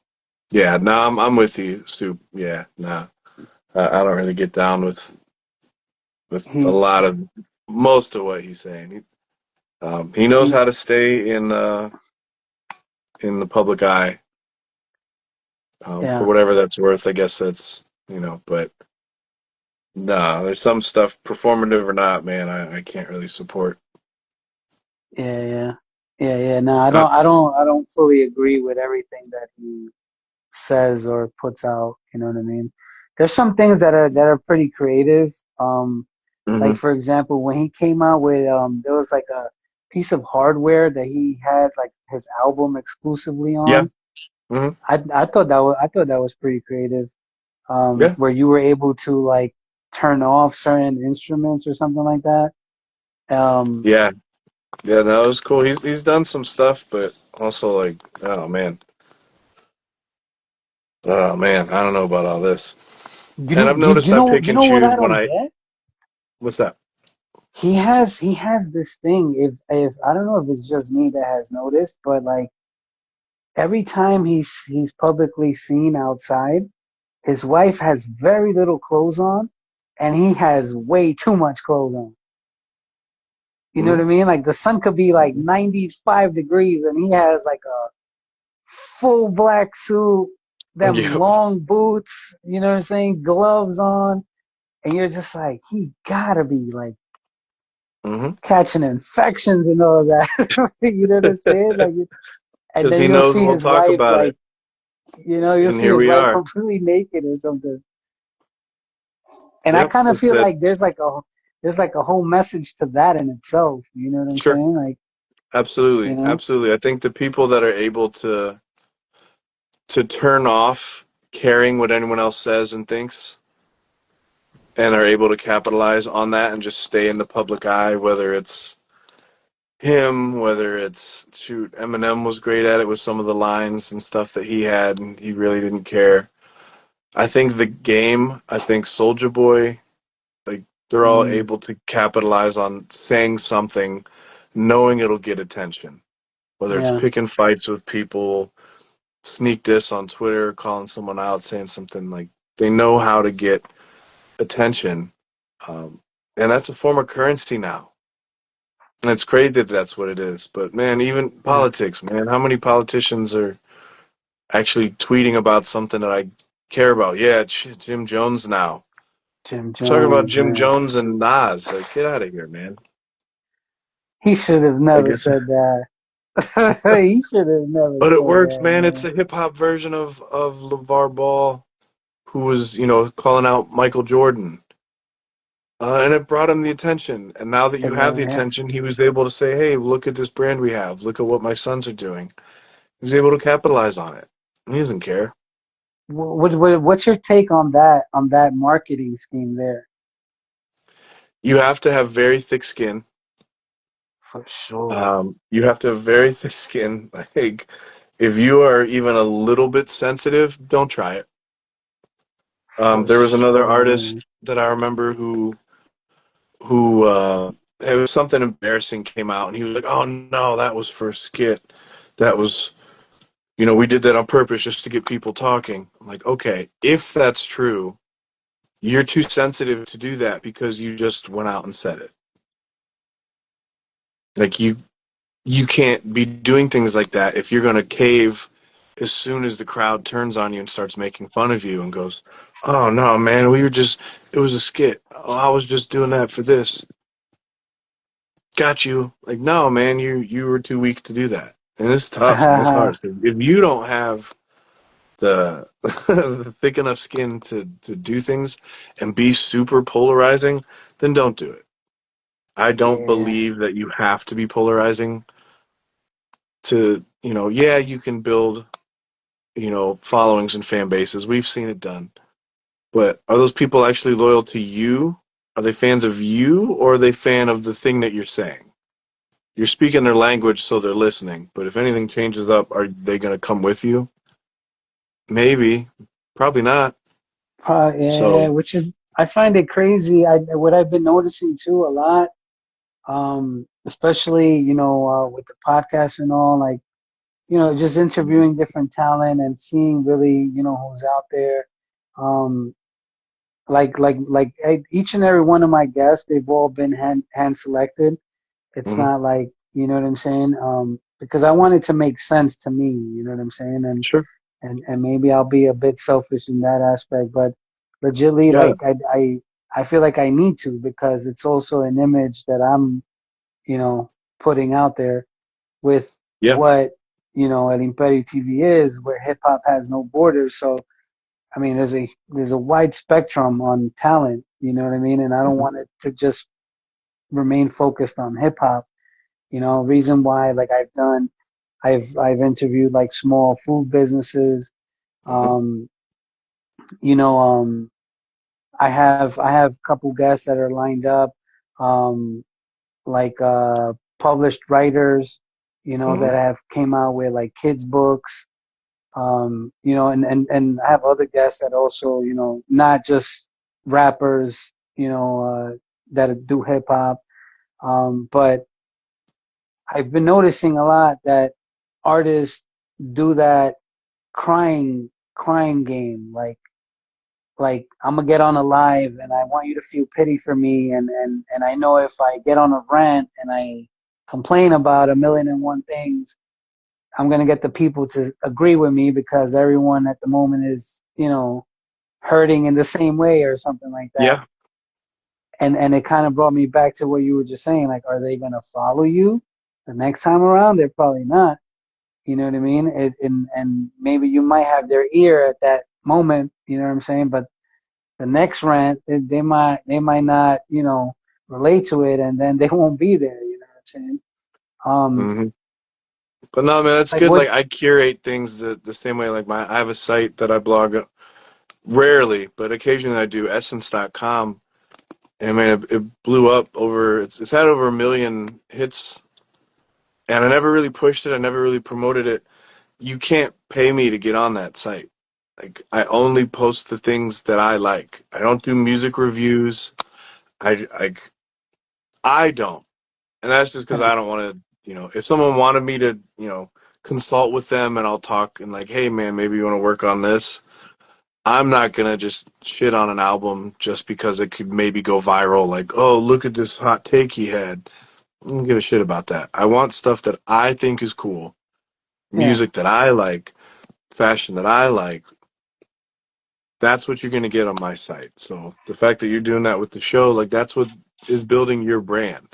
yeah, no, I'm with you, Stu. Yeah, nah, I don't really get down with a He, lot of most of what he's saying. He knows he, how to stay in the public eye, for yeah, whatever that's worth. I guess that's but nah, there's some stuff, performative or not, man. I can't really support. yeah, yeah, yeah, yeah. No, I Uh, don't, I don't, I don't fully agree with everything that he says or puts out. You know what I mean? There's some things that are pretty creative. Like hmm for example, when he came out with there was like a piece of hardware that he had like his album exclusively Yeah. on. hmm I thought that was pretty creative. Yeah. Where you were able to like turn off certain instruments or something like that. Um, Yeah. Yeah. No, it was cool. He's done some stuff, but also like, oh man, I don't know about all this. you And know, I've you noticed you I know, pick you and know what choose I when don't I. get? What's that? He has this thing. If I don't know if it's just me that has noticed, but like every time he's publicly seen outside, his wife has very little clothes on, and he has way too much clothes on. You know hmm what I mean? Like the sun could be like 95 degrees, and he has like a full black suit, them Yep. long boots. You know what I'm saying? Gloves on, and you're just like, he gotta be like hmm catching infections and all of that. You know what I'm saying? Like, and Because then he you'll knows see we'll his talk wife about it, like, you'll and see here his we wife are. completely naked or something. And I Yep. kind of It's feel that. like there's like a whole message to that in itself. You know what I'm Sure. saying? Like, you Absolutely. know, Absolutely. I think the people that are able to turn off caring what anyone else says and thinks, and are able to capitalize on that and just stay in the public eye, whether it's him, whether it's shoot, Eminem was great at it with some of the lines and stuff that he had, and he really didn't care. I think the game, I think Soldier Boy, like They're all Mm, able to capitalize on saying something, knowing it'll get attention. Whether it's yeah. picking fights with people, sneak this on Twitter, calling someone out, saying something like they know how to get attention, um, and that's a form of currency now. And it's crazy that that's what it is. But man, even Yeah. politics, man, how many politicians are actually tweeting about something that I care about? Yeah, Jim Jones now. Jim We're talking about Jones, Jim man. Jones and Nas. Like, get out of here, man. He should have I never guess, said that. He should have never but it said works, that, man. It's man. a hip hop version of LeVar Ball, who was, calling out Michael Jordan. And it brought him the attention. And now that you have the Yeah. attention, he was able to say, hey, look at this brand we have. Look at what my sons are doing. He was able to capitalize on it. He doesn't care. What's your take on that marketing scheme there? You have to have very thick skin. For sure. You have to have very thick skin. Like, if you are even a little bit sensitive, don't try it. For There was another sure, man. artist that I remember who it was something embarrassing came out, and he was like, "Oh no, that was for a skit. That was, we did that on purpose just to get people talking." I'm like, okay, if that's true, you're too sensitive to do that because you just went out and said it. Like you can't be doing things like that if you're going to cave as soon as the crowd turns on you and starts making fun of you and goes, "Oh no, man, it was a skit. Oh, I was just doing that for this. Got you." Like, no, man, you were too weak to do that. And it's tough, man. It's hard. So if you don't have the the thick enough skin to do things and be super polarizing, then don't do it. I don't Yeah. believe that you have to be polarizing to, yeah, you can build, followings and fan bases. We've seen it done. But are those people actually loyal to you? Are they fans of you, or are they fan of the thing that you're saying? You're speaking their language, so they're listening. But if anything changes up, are they going to come with you? Maybe. Probably not. Yeah, So, which is I find it crazy. What I've been noticing too a lot, especially with the podcast and all, like just mhm, interviewing different talent and seeing really who's out there. Um, each and every one of my guests, they've all been hand selected. It's mhm, not like what I'm saying. Because I want it to make sense to me. You know what I'm saying, sure. and maybe I'll be a bit selfish in that aspect, but legitly, Yeah. like I feel like I need to because it's also an image that I'm, you know, putting out there with Yeah. what El Imperio TV is, where hip hop has no borders. So I mean, there's a wide spectrum on talent. You know what I mean? And I don't Hmm. want it to just remain focused on hip hop. Reason why like I've interviewed like small food businesses. Hmm. Um, you know, I have a couple guests that are lined up, um, like published writers, Hmm. that have came out with like kids books, and I have other guests that also, not just rappers, that do hip hop, but I've been noticing a lot that artists do that crying game, like I'm gonna get on a live and I want you to feel pity for me, and I know if I get on a rant and I complain about a million and one things, I'm gonna get the people to agree with me because everyone at the moment is hurting in the same way or something like that. Yeah. And it kind of brought me back to what you were just saying, like, are they gonna follow you the next time around? They're probably not. You know what I mean? And maybe you might have their ear at that moment. You know what I'm saying? But the next rant, they might not, relate to it, and then they won't be there. You know what I'm saying? Um, Hmm. But no, man, that's like good. what? Like, I curate things the same way. Like, I have a site that I blog rarely, but occasionally I do, Essince.com. And man, it blew up it's had over 1 million hits, and I never really pushed it. I never really promoted it. You can't pay me to get on that site. Like, I only post the things that I like. I don't do music reviews. I I don't, and that's just because Yeah. I don't want to. If someone wanted me to, consult with them, and I'll talk and like, hey man, maybe you want to work on this. I'm not gonna just shit on an album just because it could maybe go viral. Like, oh, look at this hot take he had. I don't give a shit about that. I want stuff that I think is cool, Yeah. music that I like, fashion that I like. That's what you're gonna get on my site. So the fact that you're doing that with the show, like that's what is building your brand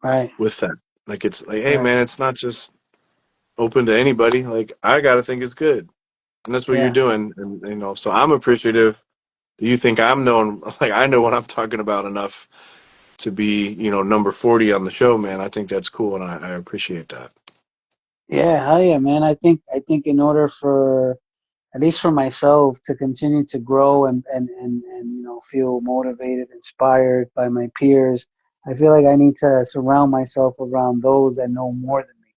Right. with that. Like it's like, hey Right. man, it's not just open to anybody. Like I gotta think it's good, and that's what you're Yeah. doing. And so I'm appreciative. Do you think I'm known? Like I know what I'm talking about enough to be, number 40 on the show, man. I think that's cool, and I appreciate that. Yeah. Hell yeah, man. I think in order for at least for myself to continue to grow and feel motivated, inspired by my peers, I feel like I need to surround myself around those that know more than me.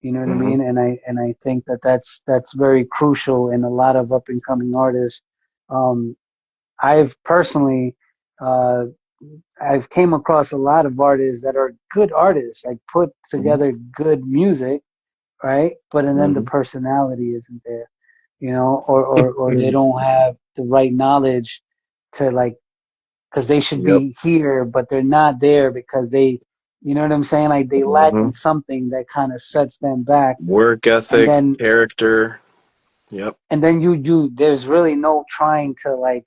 You know what I Hmm. mean? And I think that that's very crucial in a lot of up and coming artists. Um, I've personally uh, I've came across a lot of artists that are good artists, like put Hmm. together good music, right? But and then the Hmm. personality isn't there, or they don't have the right knowledge to like, because they should Yep. be here, but they're not there because you know what I'm saying? Like they lack Hmm. in something that kind of sets them back, Work and ethic, then character. Yep. there's really no trying to like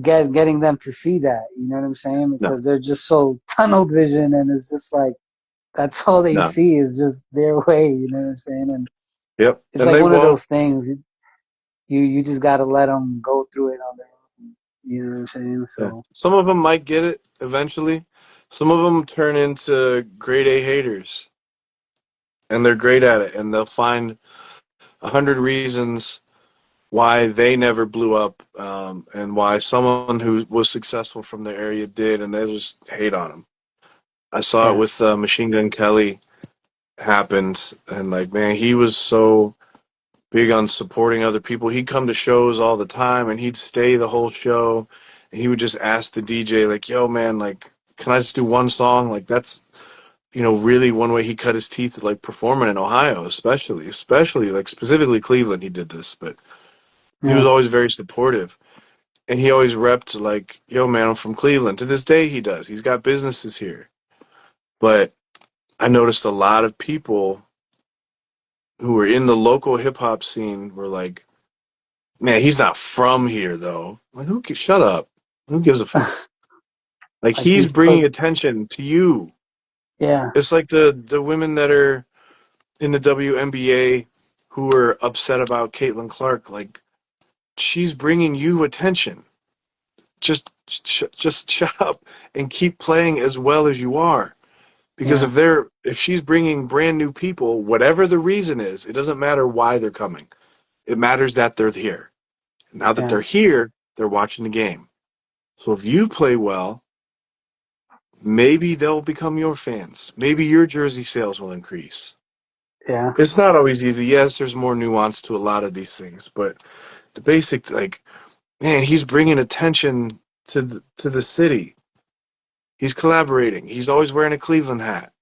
getting them to see that. You know what I'm saying? No. Because they're just so tunnel vision, and it's just like that's all they No. see is just their way. You know what I'm saying? And Yep. it's And like they one of won't. those things. You just got to let them go through it on their own. You know what I'm saying? Yeah. So Some of them might get it eventually. Some of them turn into grade A haters, and they're great at it, and they'll find 100 reasons why they never blew up, and why someone who was successful from their area did, and they just hate on them. I saw it yeah, with Machine Gun Kelly happened, and like, man, he was so big on supporting other people. He'd come to shows all the time, and he'd stay the whole show, and he would just ask the DJ, like, "Yo, man, like, can I just do one song?" Like, that's really one way he cut his teeth, like performing in Ohio, especially like specifically Cleveland. He did this, but he was yeah, always very supportive. And he always repped like, yo man, I'm from Cleveland. To this day he does. He's got businesses here. But I noticed a lot of people who were in the local hip hop scene were like, man, he's not from here though. Like, shut up. Who gives a fuck? Like like he's he's put, bringing attention to you. yeah, It's like the women that are in the WNBA who are upset about Caitlin Clark. Like she's bringing you attention. Just shut up and keep playing as well as you are. Because yeah, if she's bringing brand new people, whatever the reason is, it doesn't matter why they're coming. It matters that they're here. Now that yeah, they're here, they're watching the game. So if you play well, maybe they'll become your fans. Maybe your jersey sales will increase. yeah, It's not always easy. Yes, there's more nuance to a lot of these things, but the basic, like, man, he's bringing attention to the city. He's collaborating. He's always wearing a Cleveland hat.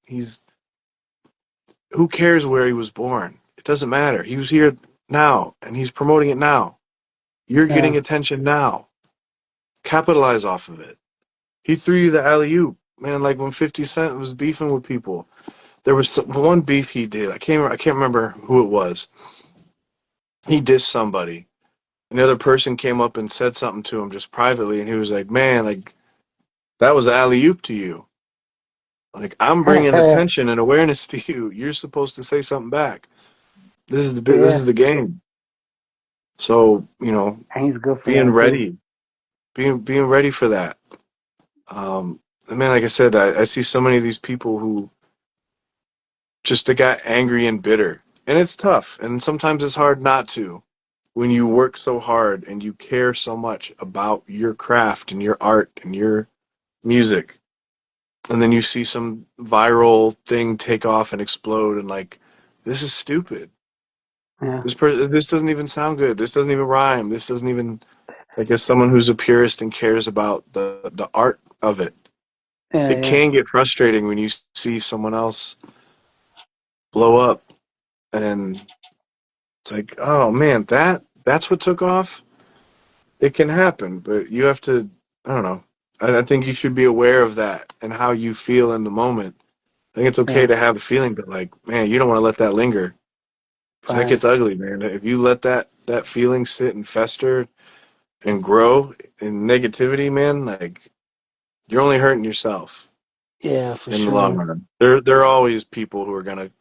Who cares where he was born? It doesn't matter. He was here now, and he's promoting it now. You're yeah, getting attention now. Capitalize off of it. He threw you the alley oop, man. Like when 50 Cent was beefing with people, there was one beef he did. I can't remember who it was. He dissed somebody. Another person came up and said something to him just privately, and he was like, "Man, like that was alley oop to you. Like I'm bringing yeah, attention and awareness to you. You're supposed to say something back. This yeah. is the game." So, And he's good for being that too. ready, being ready for that. And man, like I said, I see so many of these people who just they got angry and bitter. And it's tough. And sometimes it's hard not to when you work so hard and you care so much about your craft and your art and your music. And then you see some viral thing take off and explode and like, this is stupid. Yeah, This doesn't even sound good. This doesn't even rhyme. This doesn't even like as someone who's a purist and cares about the art of it, Yeah, it yeah, can get frustrating when you see someone else blow up, and it's like, oh man, that's what took off. It can happen, but you have to. I don't know. I think you should be aware of that and how you feel in the moment. I think it's okay yeah. to have the feeling, but like, man, you don't want to let that linger because that Right. gets ugly, man. If you let that feeling sit and fester and grow in negativity, man, like you're only hurting yourself Yeah, for in the long sure. run. There are always people who are gonna.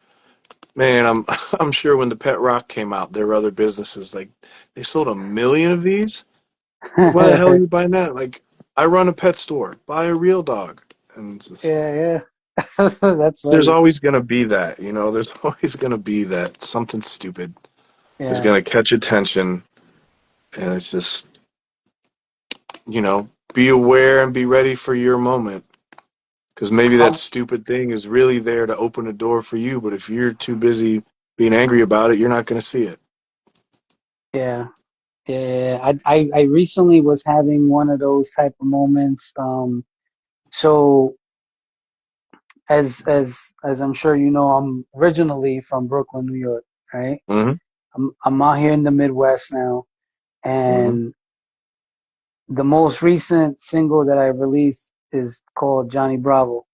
Man, I'm I'm sure when the Pet Rock came out, there were other businesses like they sold 1 million of these. Like, why the hell are you buying that? Like, I run a pet store. Buy a real dog. And just, Yeah, yeah. That's there's funny. always gonna be that, you know. There's always gonna be that something stupid is Yeah. gonna catch attention, and it's just, be aware and be ready for your moment. Because maybe that Um, stupid thing is really there to open a door for you, but if you're too busy being angry about it, you're not gonna see it. yeah. Yeah. I recently was having one of those type of moments. So as I'm sure you know, I'm originally from Brooklyn, New York, right? Mm-hmm. I'm out here in the Midwest now, Mm-hmm. and the most recent single that I released is called Johnny Bravo,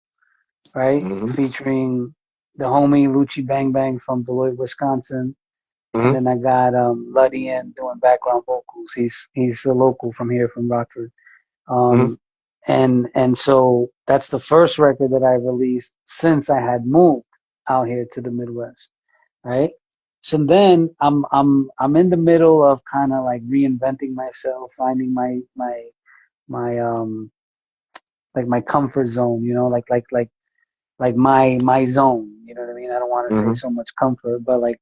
right? Mm-hmm. Featuring the homie Lucci Bang Bang from Beloit, Wisconsin. And Mm-hmm. then I got Luddy in doing background vocals. He's a local from here from Rockford. Mm-hmm. Um and so that's the first record that I released since I had moved out here to the Midwest, right? So then I'm in the middle of kind of like reinventing myself, finding my like my comfort zone, you know, like my zone. You know what I mean? I don't want to say Mm-hmm. so much comfort, but like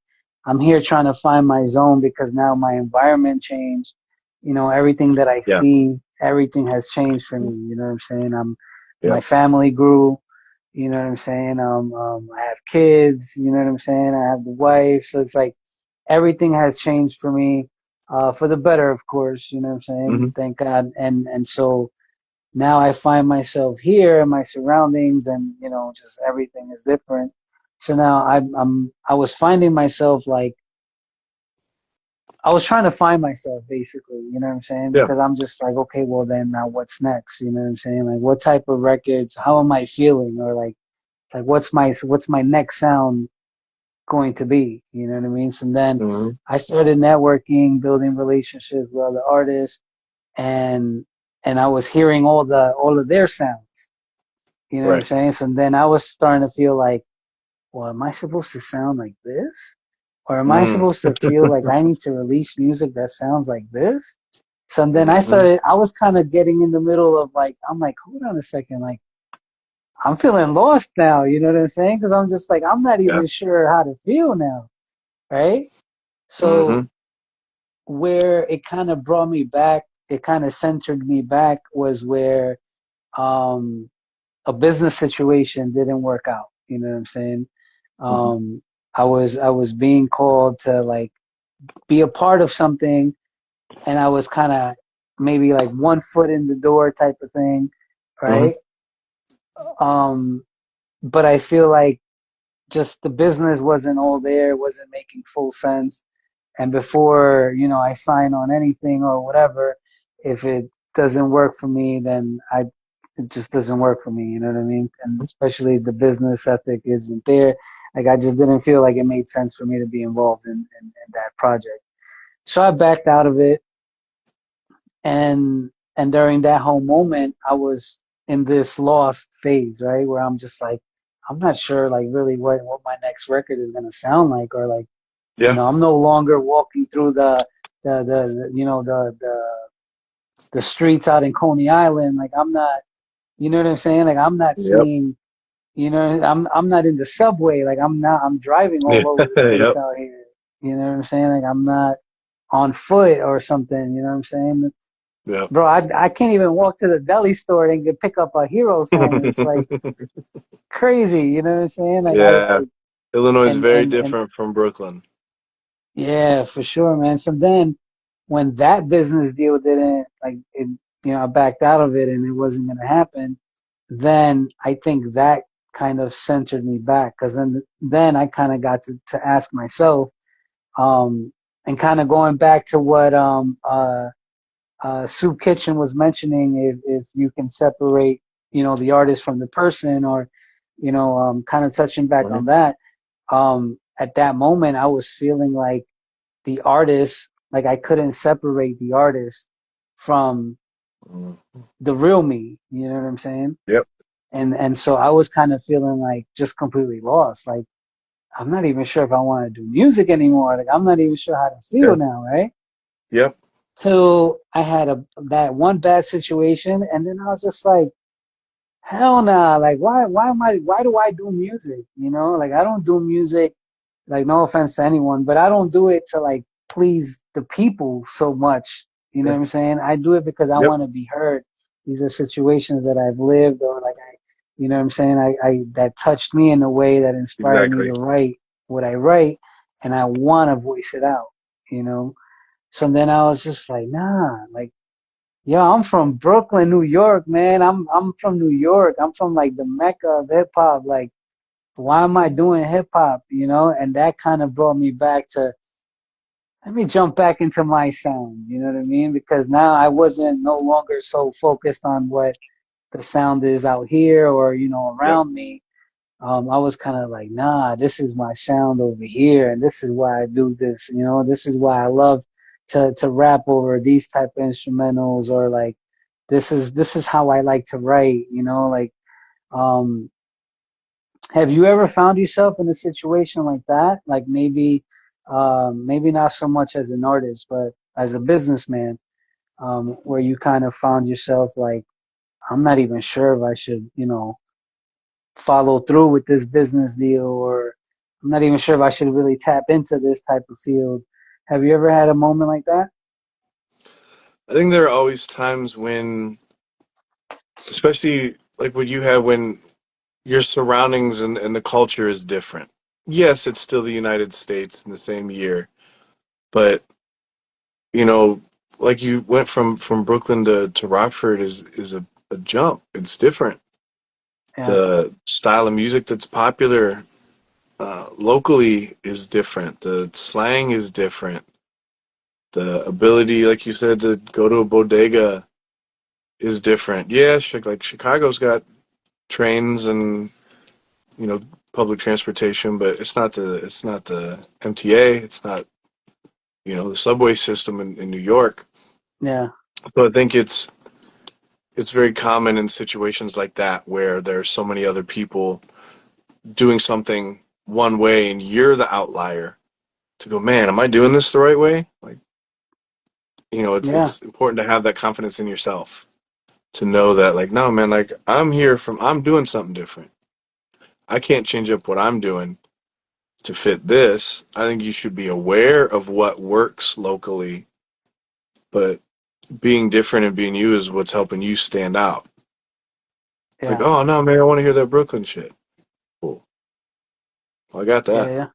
I'm here trying to find my zone because now my environment changed. You know, everything that I Yeah. see, everything has changed for me. You know what I'm saying? My Yeah. family grew. You know what I'm saying? I have kids. You know what I'm saying? I have the wife. So it's like everything has changed for me, for the better, of course. You know what I'm saying? Mm-hmm. Thank God. And so now I find myself here in my surroundings, and you know, just everything is different. So now I was finding myself like I was trying to find myself basically, you know what I'm saying? Yeah. Because I'm just like, okay, well then now what's next? You know what I'm saying? Like what type of records, how am I feeling? Or like what's my next sound going to be? You know what I mean? So then Mm-hmm. I started networking, building relationships with other artists, and I was hearing all of their sounds. You know what I'm Right. saying? So then I was starting to feel like, well, am I supposed to sound like this? Or am I Mm. supposed to feel like I need to release music that sounds like this? So then Mm-hmm. I was kind of getting in the middle of like, I'm like, hold on a second. Like, I'm feeling lost now. You know what I'm saying? Because I'm just like, I'm not Yeah. even sure how to feel now. Right. So Mm-hmm. where it kind of brought me back, it kind of centered me back was where, um, a business situation didn't work out. You know what I'm saying? Mm-hmm. Um, I was being called to like be a part of something, and I was kind of maybe like one foot in the door type of thing, Mm-hmm. right? Um, but I feel like just the business wasn't all there, wasn't making full sense. And before, you know, I sign on anything or whatever, if it doesn't work for me, then it just doesn't work for me. You know what I mean? And especially the business ethic isn't there. Like I just didn't feel like it made sense for me to be involved in that project. So I backed out of it, and during that whole moment, I was in this lost phase, right, where I'm just like, I'm not sure, like really what my next record is gonna sound like, or like, you Yeah. know, I'm no longer walking through the you know the streets out in Coney Island. Like I'm not, you know what I'm saying? Like I'm not Yep. seeing, you know, I'm not in the subway. Like I'm driving Yeah. all over the place Yep. out here. You know what I'm saying? Like I'm not on foot or something. You know what I'm saying? Yep. Bro, I can't even walk to the deli store and get pick up a hero song. It's like crazy, you know what I'm saying? Like Yeah. Illinois is and very and and different from Brooklyn. yeah, for sure, man. So then when that business deal didn't like it, I backed out of it and it wasn't going to happen. Then I think that kind of centered me back, because then I kind of got to ask myself, and kind of going back to what Soup Kitchen was mentioning, if you can separate, the artist from the person, or, kind of touching back on Mhm. that. At that moment, I was feeling like the artist, like I couldn't separate the artist from Mhm. the real me. You know what I'm saying? Yep. And so I was kind of feeling like just completely lost. Like I'm not even sure if I want to do music anymore. Like I'm not even sure how to feel Yeah. now, right? Yep. Till I had that one bad situation, and then I was just like, hell nah. Like why do I do music? Like I don't do music, like no offense to anyone, but I don't do it to like please the people so much. You know Yeah. what I'm saying? I do it because I Yep. want to be heard. These are situations that I've lived, or like you know what I'm saying? I that touched me in a way that inspired me to Exactly. write what I write, and I want to voice it out. You know. So then I was just like, nah, like, yo, I'm from Brooklyn, New York, man. I'm from New York. I'm from like the Mecca of hip hop. Like, why am I doing hip hop? And that kind of brought me back to, let me jump back into my sound. You know what I mean? Because now I wasn't no longer so focused on what the sound is out here, or Yep. around me. I was kind of like, nah, this is my sound over here, and this is why I do this. This is why I love to rap over these type of instrumentals, or like this is how I like to write. Like, um, have you ever found yourself in a situation like that? Like maybe not so much as an artist, but as a businessman, where you kind of found yourself like, I'm not even sure if I should, follow through with this business deal, or I'm not even sure if I should really tap into this type of field. Have you ever had a moment like that? I think there are always times when, especially like what you have when your surroundings and the culture is different. Yes, it's still the United States in the same year, but you know, like you went from Brooklyn to Rockford is a jump. It's different. Yeah, The style of music that's popular locally is different. The slang is different. The ability, like you said, to go to a bodega is different. Yeah, like Chicago's got trains and public transportation, but it's not the MTA. It's not the subway system in New York. yeah, So I think it's very common in situations like that where there's so many other people doing something one way and you're the outlier to go, man, am I doing this the right way? Like, yeah, it's important to have that confidence in yourself to know that, like, no, man, like, I'm doing something different. I can't change up what I'm doing to fit this. I think you should be aware of what works locally, but being different and being you is what's helping you stand out. Like, yeah, oh, no, man, I want to hear that Brooklyn shit. Cool. Well, I got yeah, that. yeah.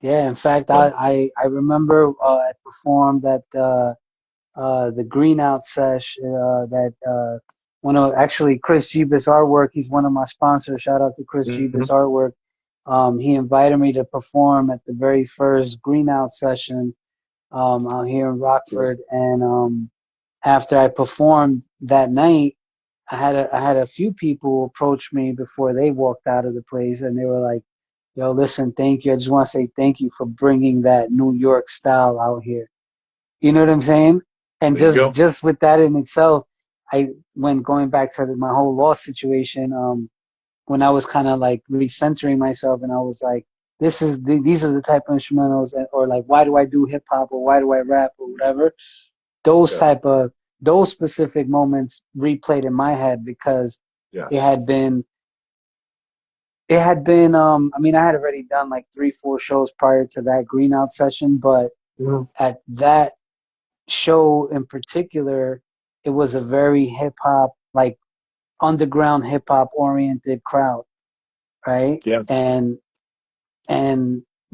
Yeah, in fact, So, I remember I performed at the Green Out Sesh, that one of actually Chris GEEBUS Artwork. He's one of my sponsors. Shout out to Chris mhm. GEEBUS Artwork. He invited me to perform at the very first Green Out session out here in Rockford, and after I performed that night, I had a few people approach me before they walked out of the place, and they were like, "Yo, listen, thank you. I just want to say thank you for bringing that New York style out here." You know what I'm saying? And There you just go. just with that in itself, when going back to my whole loss situation, when I was kind of like recentering myself, and I was like, these are the type of instrumentals, or like, why do I do hip hop, or why do I rap, or whatever. Those Yeah. type of those specific moments replayed in my head, because it Yes. had been I mean, I had already done like 3-4 shows prior to that Green Out session, but Mhm. at that show in particular, it was a very hip hop, like underground hip hop oriented crowd, right? Yeah. And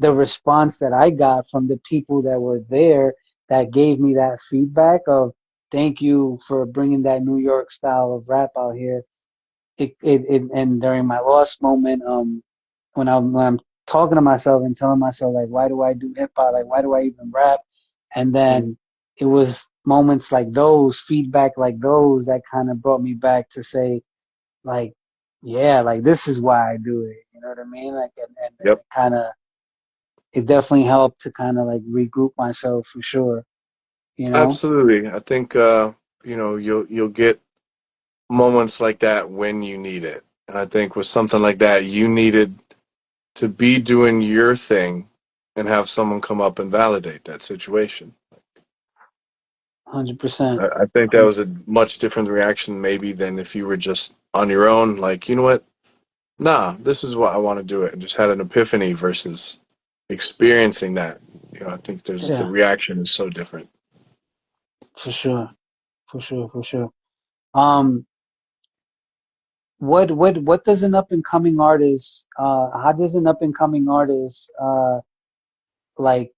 the response that I got from the people that were there, that gave me that feedback of thank you for bringing that New York style of rap out here. And during my lost moment, when I'm talking to myself and telling myself like, why do I do hip hop? Like, why do I even rap? And Mhm. then it was moments like those, feedback like those, that kind of brought me back to say, like, yeah, like this is why I do it. You know what I mean? Like, and Yep. it kind of, it definitely helped to kind of like regroup myself for sure. You know, Absolutely. I think you'll get moments like that when you need it. And I think with something like that, you needed to be doing your thing and have someone come up and validate that situation. 100%. I think that was a much different reaction maybe than if you were just on your own, like, you know what? Nah, this is what I want to do it, and just had an epiphany versus experiencing that. I think the Yeah, reaction is so different. for sure, for sure, for sure. Um, what does an up and coming artist how does an up and coming artist like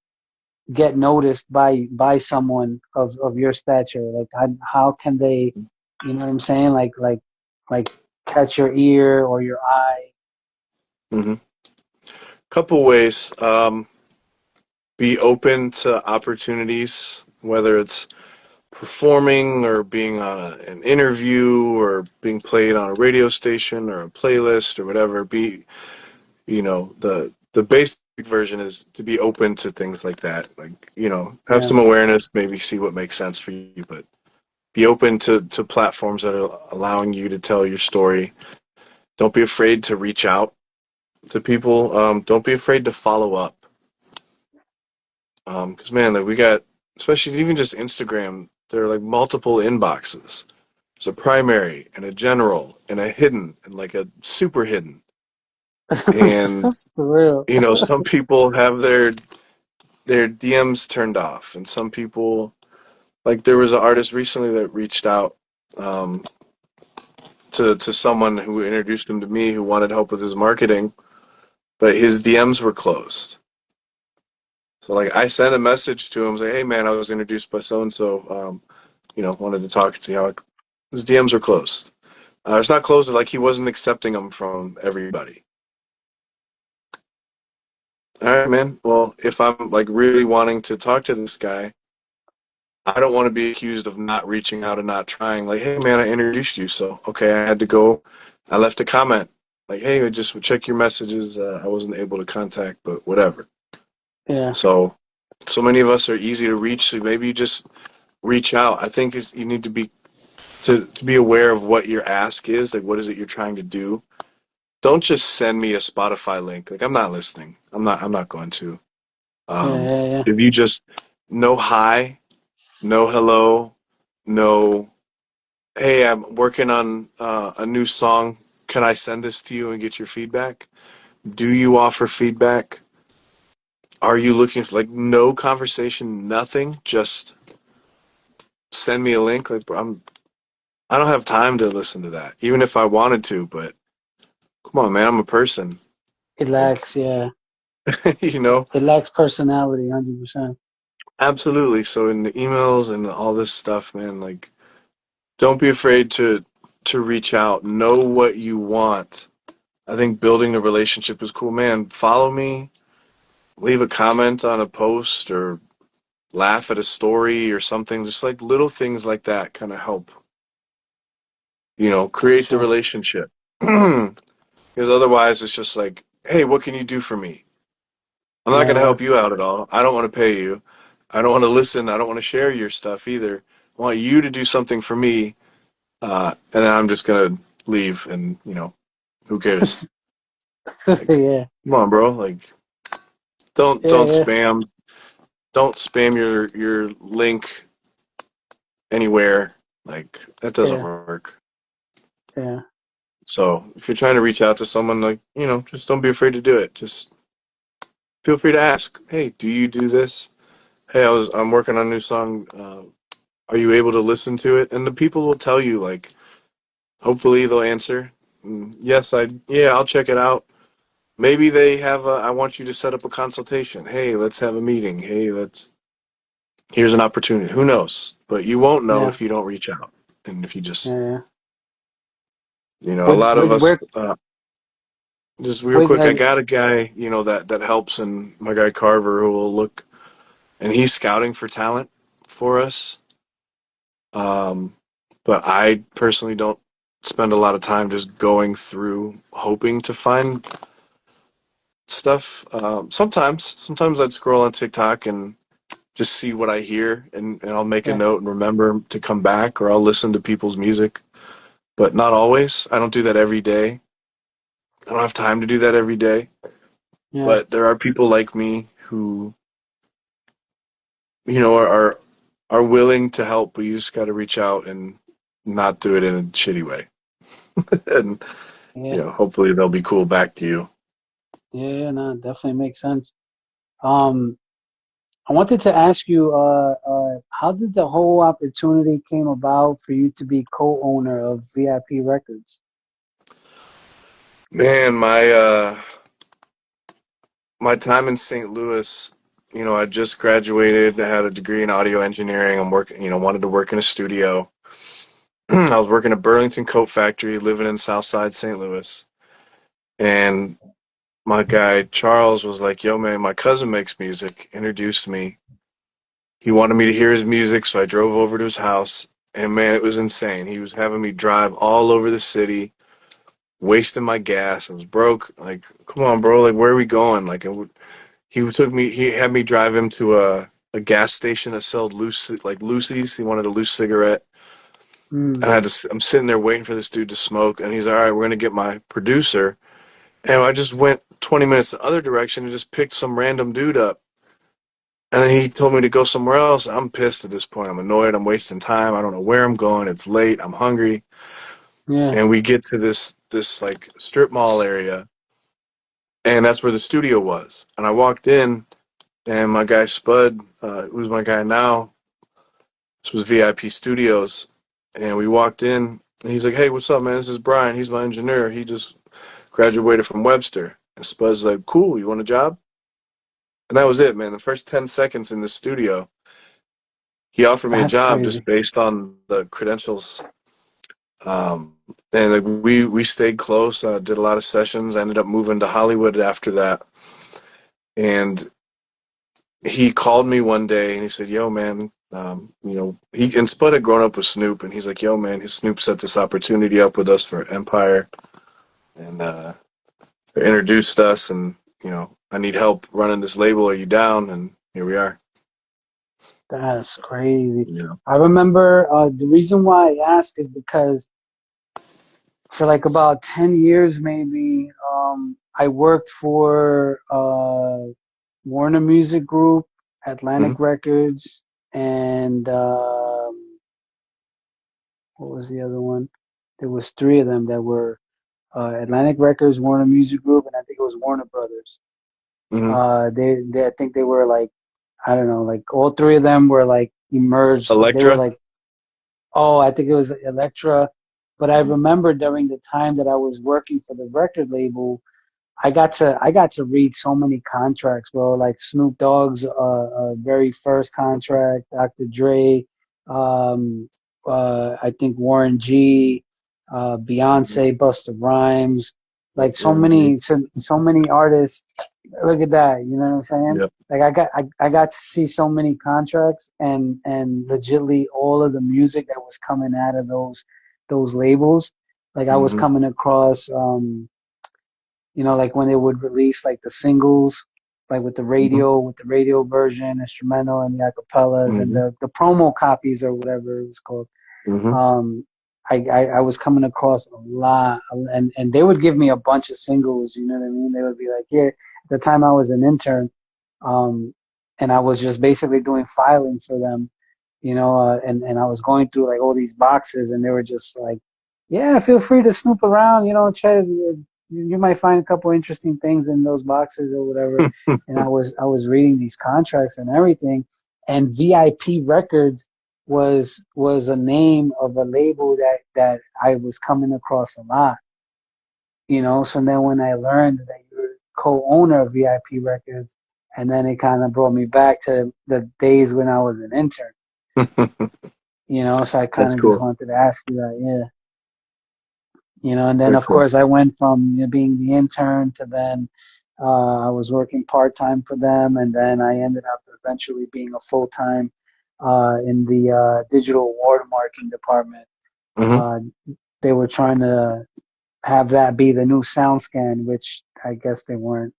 get noticed by someone of your stature? Like how can they, you know what I'm saying? Like catch your ear or your eye. Hmm. Couple ways. Be open to opportunities, whether it's performing or being on an interview or being played on a radio station or a playlist or whatever. The basic version is to be open to things like that. Like, have Yeah, some awareness, maybe see what makes sense for you, but be open to platforms that are allowing you to tell your story. Don't be afraid to reach out to people. Don't be afraid to follow up. Because man, like we got, especially even just Instagram, there are like multiple inboxes. There's a primary and a general and a hidden and like a super hidden. And for real. some people have their DMs turned off, and some people, like there was an artist recently that reached out um, to someone who introduced him to me who wanted help with his marketing, but his DMs were closed. So like I sent a message to him saying, "Hey man, I was introduced by so and so. Wanted to talk and see how his DMs were closed. It's not closed like he wasn't accepting them from everybody. All right, man. Well, if I'm like really wanting to talk to this guy, I don't want to be accused of not reaching out and not trying. Like, hey, man, I introduced you, so okay, I had to go. I left a comment like, hey, I just check your messages. I wasn't able to contact, but whatever. Yeah, So many of us are easy to reach. So maybe you just reach out. I think you need to be aware of what your ask is. Like, what is it you're trying to do? Don't just send me a Spotify link. Like, I'm not listening. I'm not going to. yeah, yeah, yeah, If you just no hi, no hello, no hey, I'm working on a new song. Can I send this to you and get your feedback? Do you offer feedback? Are you looking for like no conversation, nothing? Just send me a link. Like I don't have time to listen to that, even if I wanted to. But come on, man, I'm a person. it Like lacks, yeah, you know, it lacks personality, 100%. absolutely. So in the emails and all this stuff, man, like don't be afraid to reach out. Know what you want. I think building a relationship is cool, man. Follow me, leave a comment on a post or laugh at a story or something. Just like little things like that kind of help, For create the sure. relationship. Because otherwise it's just like, hey, what can you do for me? I'm not going to Yeah, help you out at all. I don't want to pay you. I don't want to listen. I don't want to share your stuff either. I want you to do something for me. And then I'm just going to leave and, who cares? Like, yeah, come on, bro. Like, don't yeah, don't yeah, spam don't spam your link anywhere. Like that doesn't yeah, work. yeah. So if you're trying to reach out to someone, like just don't be afraid to do it. Just feel free to ask. Hey, do you do this? Hey, I'm working on a new song. Are you able to listen to it? And the people will tell you. Like hopefully they'll answer. Yes, I'll check it out. Maybe they have I want you to set up a consultation. Hey, let's have a meeting. Hey, let's here's an opportunity. Who knows? But you won't know Yeah, if you don't reach out. And if you yeah, just, yeah. a lot of us, Where, just real with, quick, I got a guy, that helps, and my guy Carver, who will look, and he's scouting for talent for us. Um, but I personally don't spend a lot of time just going through hoping to find stuff. Sometimes I'd scroll on TikTok and just see what I hear, and I'll make a yeah, note and remember to come back, or I'll listen to people's music. But not always. I don't do that every day. I don't have time to do that every day. yeah, But there are people like me who, are willing to help, but you just got to reach out and not do it in a shitty way. And yeah, hopefully they'll be cool back to you. yeah, yeah, no, definitely makes sense. Um, I wanted to ask you, how did the whole opportunity came about for you to be co-owner of VIP Records? Man, my time in St. Louis, I just graduated. I had a degree in audio engineering. I'm working, wanted to work in a studio. I was working at Burlington Coat Factory, living in Southside St. Louis. And my guy Charles was like, "Yo, man, my cousin makes music." Introduced me. He wanted me to hear his music, so I drove over to his house. And man, it was insane. He was having me drive all over the city, wasting my gas. I was broke. Like, come on, bro. Like, where are we going? Like, he had me drive him to a gas station that sold loosies. He wanted a loose cigarette. Mm, And I'm sitting there waiting for this dude to smoke. And he's like, "All right, we're going to get my producer." And I just went 20 minutes the other direction and just picked some random dude up. And then he told me to go somewhere else. I'm pissed at this point. I'm annoyed. I'm wasting time. I don't know where I'm going. It's late. I'm hungry. yeah, And we get to this like strip mall area, and that's where the studio was. And I walked in, and my guy Spud, who's my guy now, this was VIP Studios, and we walked in, and he's like, "Hey, what's up, man? This is Brian. He's my engineer. He just graduated from Webster." And Spud's like, "Cool. You want a job?" And that was it, man. The first 10 seconds in the studio, he offered me a that's job just crazy. based on the credentials. Um, and like we stayed close, did a lot of sessions. I ended up moving to Hollywood after that. And he called me one day and he said, "Yo, man, he and Spud had grown up with Snoop, and he's like, 'Yo, man, his Snoop set this opportunity up with us for Empire, and they introduced us, and I need help running this label. Are you down?' And here we are. That's crazy. You know. I remember the reason why I ask is because for like about 10 years, maybe, I worked for Warner Music Group, Mm-hmm. Atlantic Records, and what was the other one? There was three of them that were Atlantic Records, Warner Music Group, and I think it was Warner Brothers. Mm-hmm. I think they were like, I don't know, like all three of them were like emerged. They were Electra. like, oh, I think it was Elektra. But I Mm-hmm. remember during the time that I was working for the record label, I got to read so many contracts, bro. Like Snoop Dogg's very first contract, Dr. Dre, um, I think Warren G, Mm-hmm. Beyonce, Busta Rhymes, like so Warren G. many so many artists. Look at that, you know what I'm saying? Yep. Like I got to see so many contracts and legitly all of the music that was coming out of those labels. Like I was Mm-hmm. coming across like when they would release like the singles, like Mm-hmm. with the radio version, instrumental, and the acapellas, and Mm-hmm. the promo copies or whatever it was called. Mm-hmm. Um, I was coming across a lot, and they would give me a bunch of singles. You know what I mean? They would be like, "Here." At the time, I was an intern, um, and I was just basically doing filing for them, and I was going through like all these boxes, and they were just like, "Yeah, feel free to snoop around, try to, you might find a couple interesting things in those boxes or whatever." And I was reading these contracts and everything, and VIP Records was a name of a label that I was coming across a lot, So then when I learned that you're co-owner of VIP Records, and then it kind of brought me back to the days when I was an intern. So I kind That's of just cool. wanted to ask you that, yeah. And then Very of cool. course I went from being the intern to then I was working part time for them, and then I ended up eventually being a full time in the digital watermarking department. Hmm. Uh, they were trying to have that be the new SoundScan, which I guess they weren't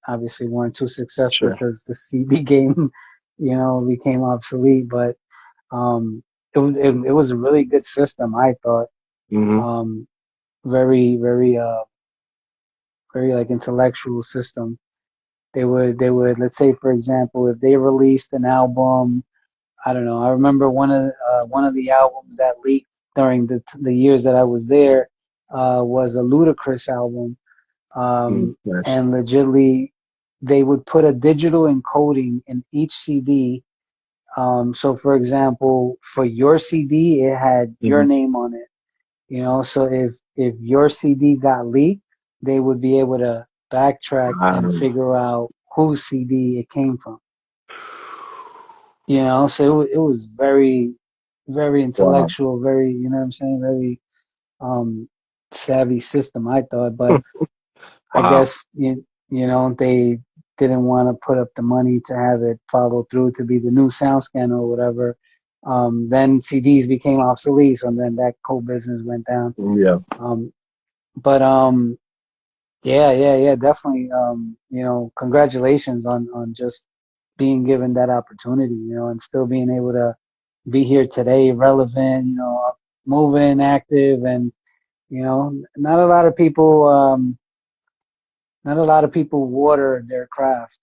too successful Sure. because the CD game, became obsolete. But it was a really good system, I thought. Hmm. Um, very, very, very like intellectual system. They would, let's say, for example, if they released an album, I don't know. I remember one of the albums that leaked during the years that I was there was a Ludacris album, Nice. and legitly they would put a digital encoding in each CD. So, for example, for your CD, it had your Hmm. name on it. So if your CD got leaked, they would be able to backtrack and Um, figure out whose CD it came from. So it was very, very wow. intellectual, very, what I'm saying, very um savvy system, I thought. But I Wow. guess they didn't want to put up the money to have it follow through to be the new sound scanner or whatever. Then CDs became obsolete, and then that whole business went down. Yeah. Um, but yeah, yeah, yeah, definitely. Congratulations on just being given that opportunity, and still being able to be here today, relevant, moving, active, and not a lot of people, water their craft.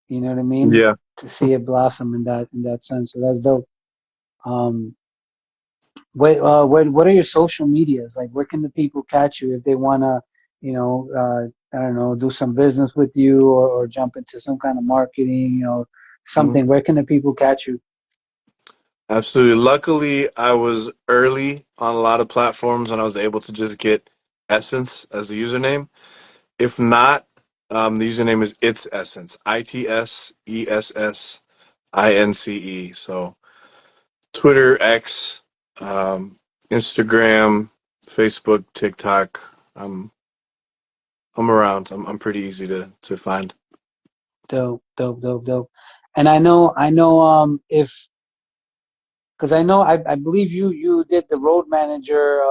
You know what I mean? Yeah. To see it blossom in that sense, so that's dope. Um, what are your social medias? Like, where can the people catch you if they wanna, I don't know, do some business with you, or jump into some kind of marketing, Mhm. something. Where can the people catch you? Absolutely. Luckily, I was early on a lot of platforms and I was able to just get Essence as a username. If not, the username is It's Essence. ITSESSINCE. So Twitter, X, um, Instagram, Facebook, TikTok. I'm I'm around. I'm pretty easy to find. Dope, dope, dope, dope. And I know, if because I believe you did the road manager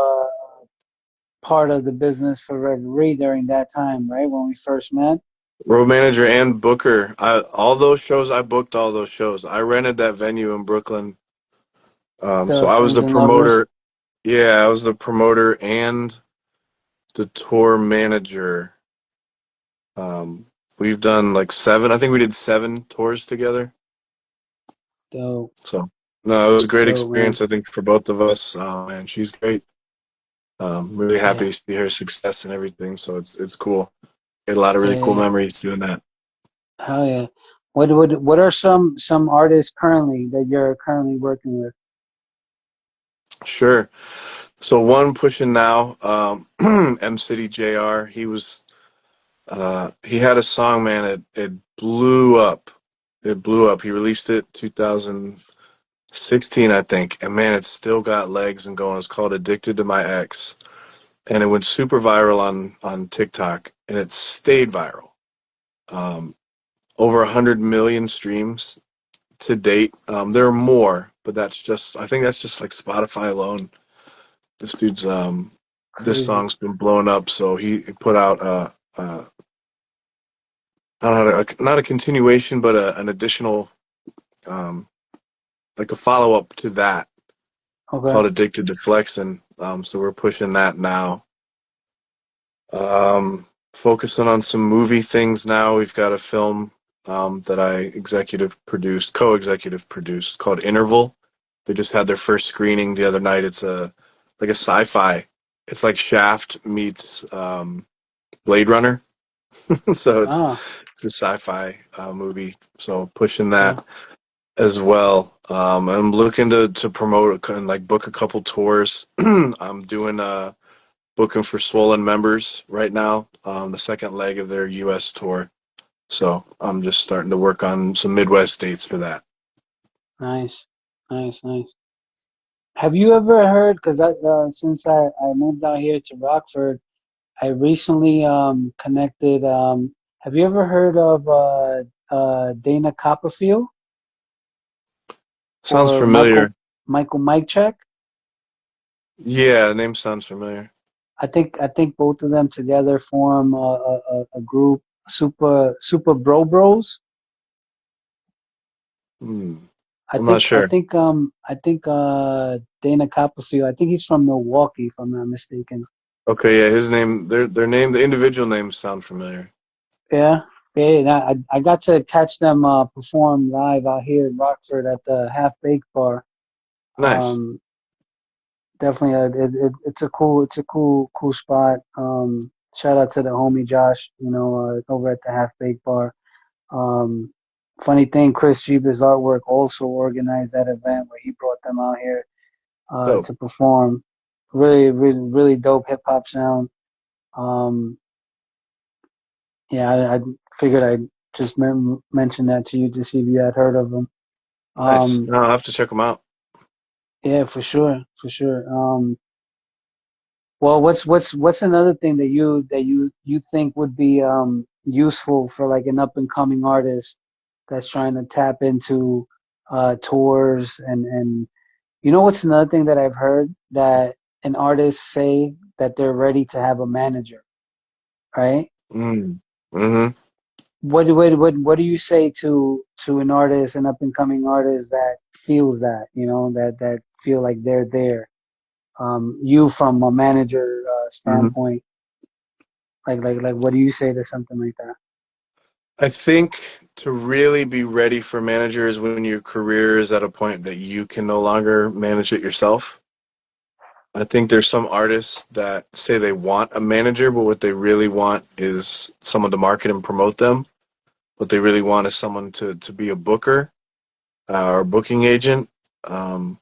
part of the business for Reverie during that time, right? When we first met. Road manager and booker. All those shows I booked all those shows. I rented that venue in Brooklyn. So The I was Friends the and Lovers. promoter. Yeah, I was the promoter and the tour manager. Um, we've done like seven. I think we did seven tours together. Dope, So no, it was a great dope, man. experience. I think for both of us. And she's great. Really happy Yeah, to see her success and everything. So it's cool. Had a lot of yeah, really cool yeah. memories doing that. Hell yeah. What are some artists currently that you're currently working with? Sure. So one pushing now, M City JR. He had a song, man. It blew up. It blew up. He released it 2016, I think, and man, it's still got legs and going. It's called "Addicted to My Ex," and it went super viral on TikTok, and it stayed viral. Um, Over 100 million streams to date. There are more, but I think that's just like Spotify alone. This dude's this Crazy. song's been blown up, so he put out I don't know, not a continuation, but an additional, um, like a follow up to that Okay. called "Addicted to Flexing." So we're pushing that now. Focusing on some movie things now. We've got a film that I co-executive produced called Interval. They just had their first screening the other night. It's like a sci-fi. It's like Shaft meets Blade Runner. So Ah, it's a sci-fi movie. So pushing that so as well. I'm looking to promote and like book a couple tours. I'm doing booking for Swollen members right now. The second leg of their U.S. tour. So I'm just starting to work on some Midwest dates for that. Nice, nice, nice. Have you ever heard? Because since I moved out here to Rockford, I recently connected. Have you ever heard of Dana Copperfield Sounds or Michael familiar. Mike Check? Yeah, the name sounds familiar. I think both of them together form a group, Super Bro Bros. Hmm. I I'm not think I sure. think I think Dana Copperfield. I think he's from Milwaukee, if I'm not mistaken. Okay, yeah, his name, their name, the individual names sound familiar. Yeah, yeah. And I got to catch them perform live out here in Rockford at the Half Baked Bar. Nice. Um, Definitely, it's a cool spot. Shout out to the homie Josh, over at the Half Baked Bar. Um, Funny thing, Chris GEEBUS Artwork also organized that event where he brought them out here Dope. to perform. Really, really, really dope hip hop sound. Um, yeah, I figured I'd just mention that to you to see if you had heard of them. Nice. Um, No, I'll have to check them out. yeah, for sure, for sure. Well, what's another thing that you think would be useful for like an up and coming artist that's trying to tap into tours and what's another thing that I've heard that an artist say that they're ready to have a manager, right? Mm. Mm-hmm. What do you say to an artist, an up and coming artist that feels that, that feel like they're there? You from a manager Mm-hmm. standpoint, like what do you say to something like that? I think to really be ready for managers when your career is at a point that you can no longer manage it yourself. I think there's some artists that say they want a manager, but what they really want is someone to market and promote them. What they really want is someone to be a booker or a booking agent. Um,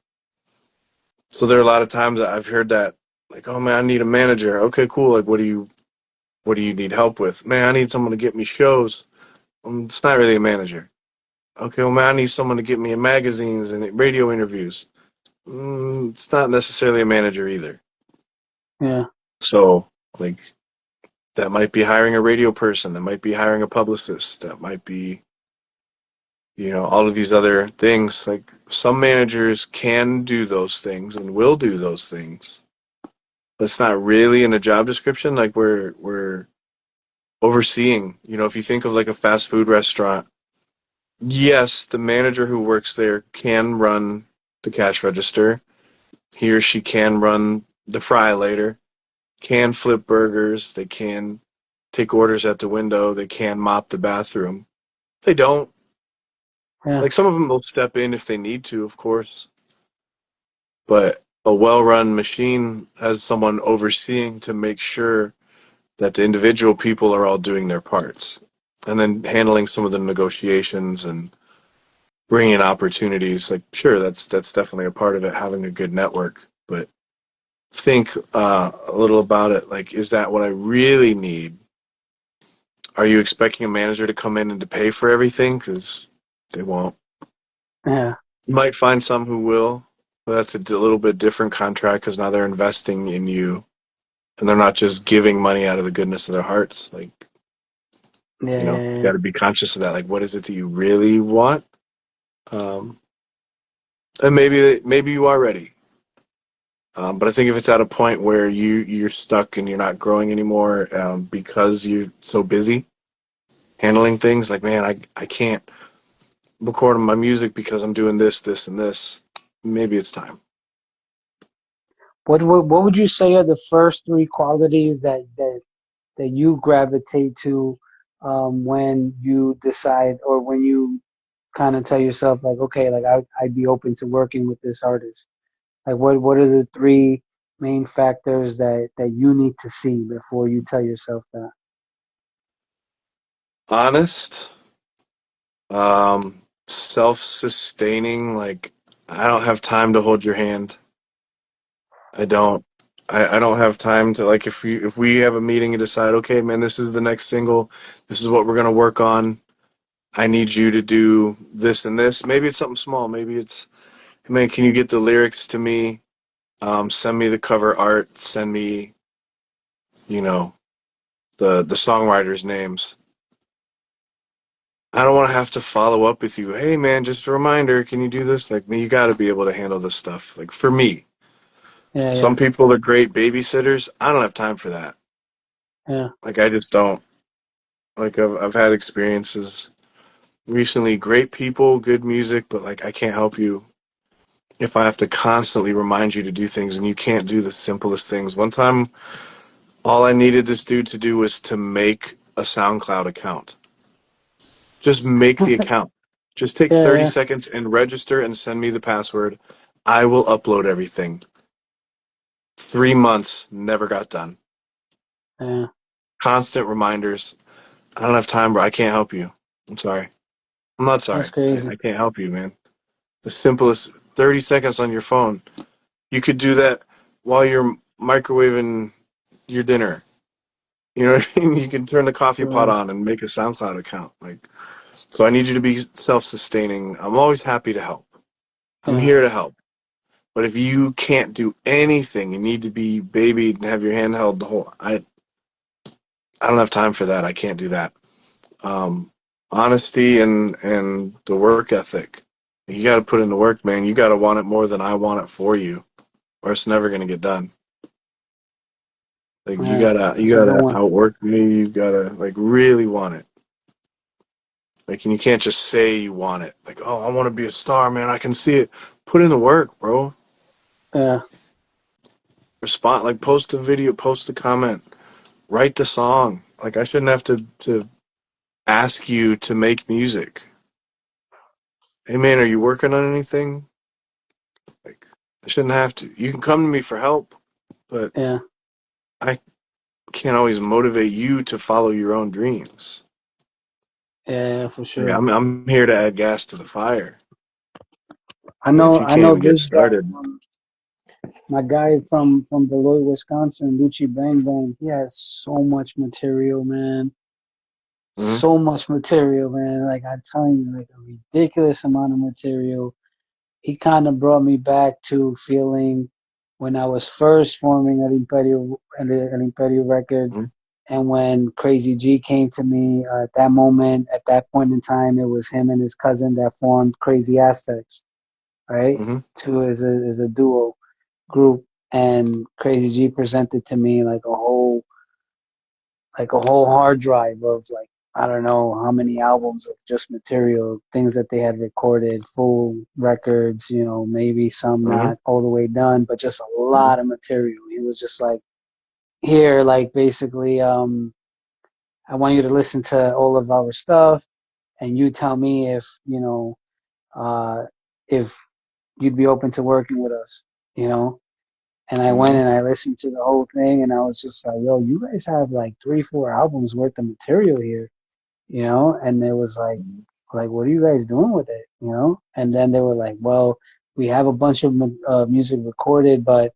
so there are a lot of times that I've heard that, like, oh man, I need a manager. Okay, cool. Like, what do you need help with? Man, I need someone to get me shows. It's not really a manager. Okay, well, man, I need someone to get me in magazines and radio interviews. It's not necessarily a manager either. Yeah, So, like, that might be hiring a radio person. That might be hiring a publicist. That might be, all of these other things. Like, some managers can do those things and will do those things. But it's not really in the job description. Like, we're overseeing. If you think of like a fast food restaurant, yes, the manager who works there can run the cash register. He or she can run the fry later, can flip burgers, they can take orders at the window, they can mop the bathroom. They don't. yeah, Like some of them will step in if they need to, of course, but a well-run machine has someone overseeing to make sure that the individual people are all doing their parts and then handling some of the negotiations and bringing in opportunities. Like sure, that's definitely a part of it, having a good network, but think a little about it. Like, is that what I really need? Are you expecting a manager to come in and to pay for everything? Because they won't. yeah, You might find some who will, but that's a little bit different contract because now they're investing in you and they're not just giving money out of the goodness of their hearts. Like, yeah, you yeah, got to be conscious of that. Like, what is it that you really want? Um, and maybe you are ready. But I think if it's at a point where you're stuck and you're not growing anymore because you're so busy handling things, like man, I can't record my music because I'm doing this, this, and this. Maybe it's time. what would you say are the first three qualities that you gravitate to when you decide or when you kind of tell yourself like, okay, like I'd be open to working with this artist? Like what are the three main factors that you need to see before you tell yourself that? Honest, self-sustaining. Like I don't have time to hold your hand. I don't. I don't have time to like if we have a meeting and decide, okay, man, this is the next single, this is what we're gonna work on. I need you to do this and this. Maybe it's something small. Maybe it's, man, can you get the lyrics to me? Send me the cover art. Send me, you know, the songwriters' names. I don't want to have to follow up with you. Hey, man, just a reminder. Can you do this? Like, you got to be able to handle this stuff. Like for me, Yeah, some yeah, people are great babysitters. I don't have time for that. yeah. Like I just don't. Like I've had experiences recently. Great people, good music, but like I can't help you if I have to constantly remind you to do things and you can't do the simplest things. One time, all I needed this dude to do was to make a SoundCloud account. Just make the account. Just take Yeah, 30 yeah, seconds and register and send me the password. I will upload everything. 3 months, never got done. yeah. Constant reminders. I don't have time, bro. I can't help you. I'm sorry. I'm not That's sorry. crazy. I can't help you, man. The simplest 30 seconds on your phone. You could do that while you're microwaving your dinner. You know what I mean? You can turn the coffee pot True. on and make a SoundCloud account. Like, so I need you to be self-sustaining. I'm always happy to help. I'm Yeah, here to help. But if you can't do anything, you need to be babied and have your hand held the whole. I don't have time for that. I can't do that. Um, Honesty and the work ethic. You got to put in the work, man. You got to want it more than I want it for you, or it's never gonna get done. Like yeah. you That's a good gotta one. outwork me. You gotta like really want it. Like, and you can't just say you want it. Like, oh, I want to be a star, man. I can see it. Put in the work, bro. Yeah, Respond. Like, post a video, post a comment, write the song. Like, I shouldn't have to ask you to make music. Hey, man, are you working on anything? Like, I shouldn't have to. You can come to me for help, but yeah, I can't always motivate you to follow your own dreams. yeah, yeah, for Like, sure. I'm here to add gas to the fire. But if you I can't know even get this guy, started, my guy from Beloit, Wisconsin, Lucci Bang Bang. He has so much material, man. hmm So much material, man. Like I'm telling you, like a ridiculous amount of material. He kind of brought me back to feeling when I was first forming El Imperio Records, hmm and when Crazy G came to me at that moment, at that point in time, it was him and his cousin that formed Crazy Aztecs, right? hmm Two is a duo group, and Crazy G presented to me like a whole hard drive of like I don't know how many albums of just material, things that they had recorded, full records, you know, maybe some hmm not all the way done, but just a hmm lot of material. He was just like, here, like basically, I want you to listen to all of our stuff and you tell me if, if you'd be open to working with us, you know? And I went hmm and I listened to the whole thing and I was just like, yo, you guys have like 3, 4 albums worth of material here, you know? And it was like, what are you guys doing with it, you know? And then they were like, well, we have a bunch of music recorded, but,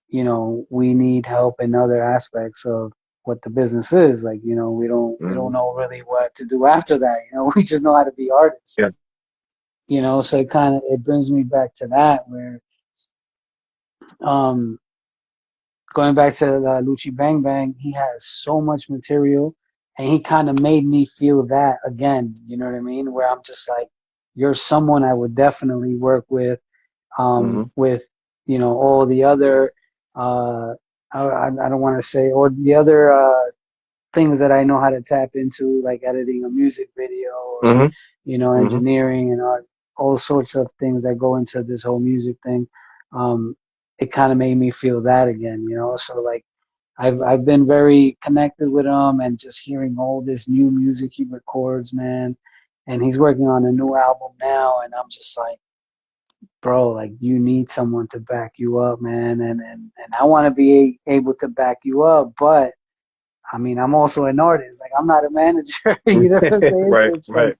you know, we need help in other aspects of what the business is. Like, you know, we don't hmm know really what to do after that. You know, we just know how to be artists, Yeah. you know? So it brings me back to that where, um, going back to Lucci Bang Bang, he has so much material, and he kind of made me feel that again. You know what I mean? Where I'm just like, you're someone I would definitely work hmm with all the other, I don't want to say, or the other things that I know how to tap into, like editing a music video or hmm hmm engineering and all sorts of things that go into this whole music thing. It kind of made me feel that again, you know. So like I've been very connected with him and just hearing all this new music he records, man. And he's working on a new album now, and I'm just like, bro, like you need someone to back you up, man. And I want to be able to back you up, but I mean, I'm also an artist. Like I'm not a manager, you know what I'm saying? So Right, it's like, right.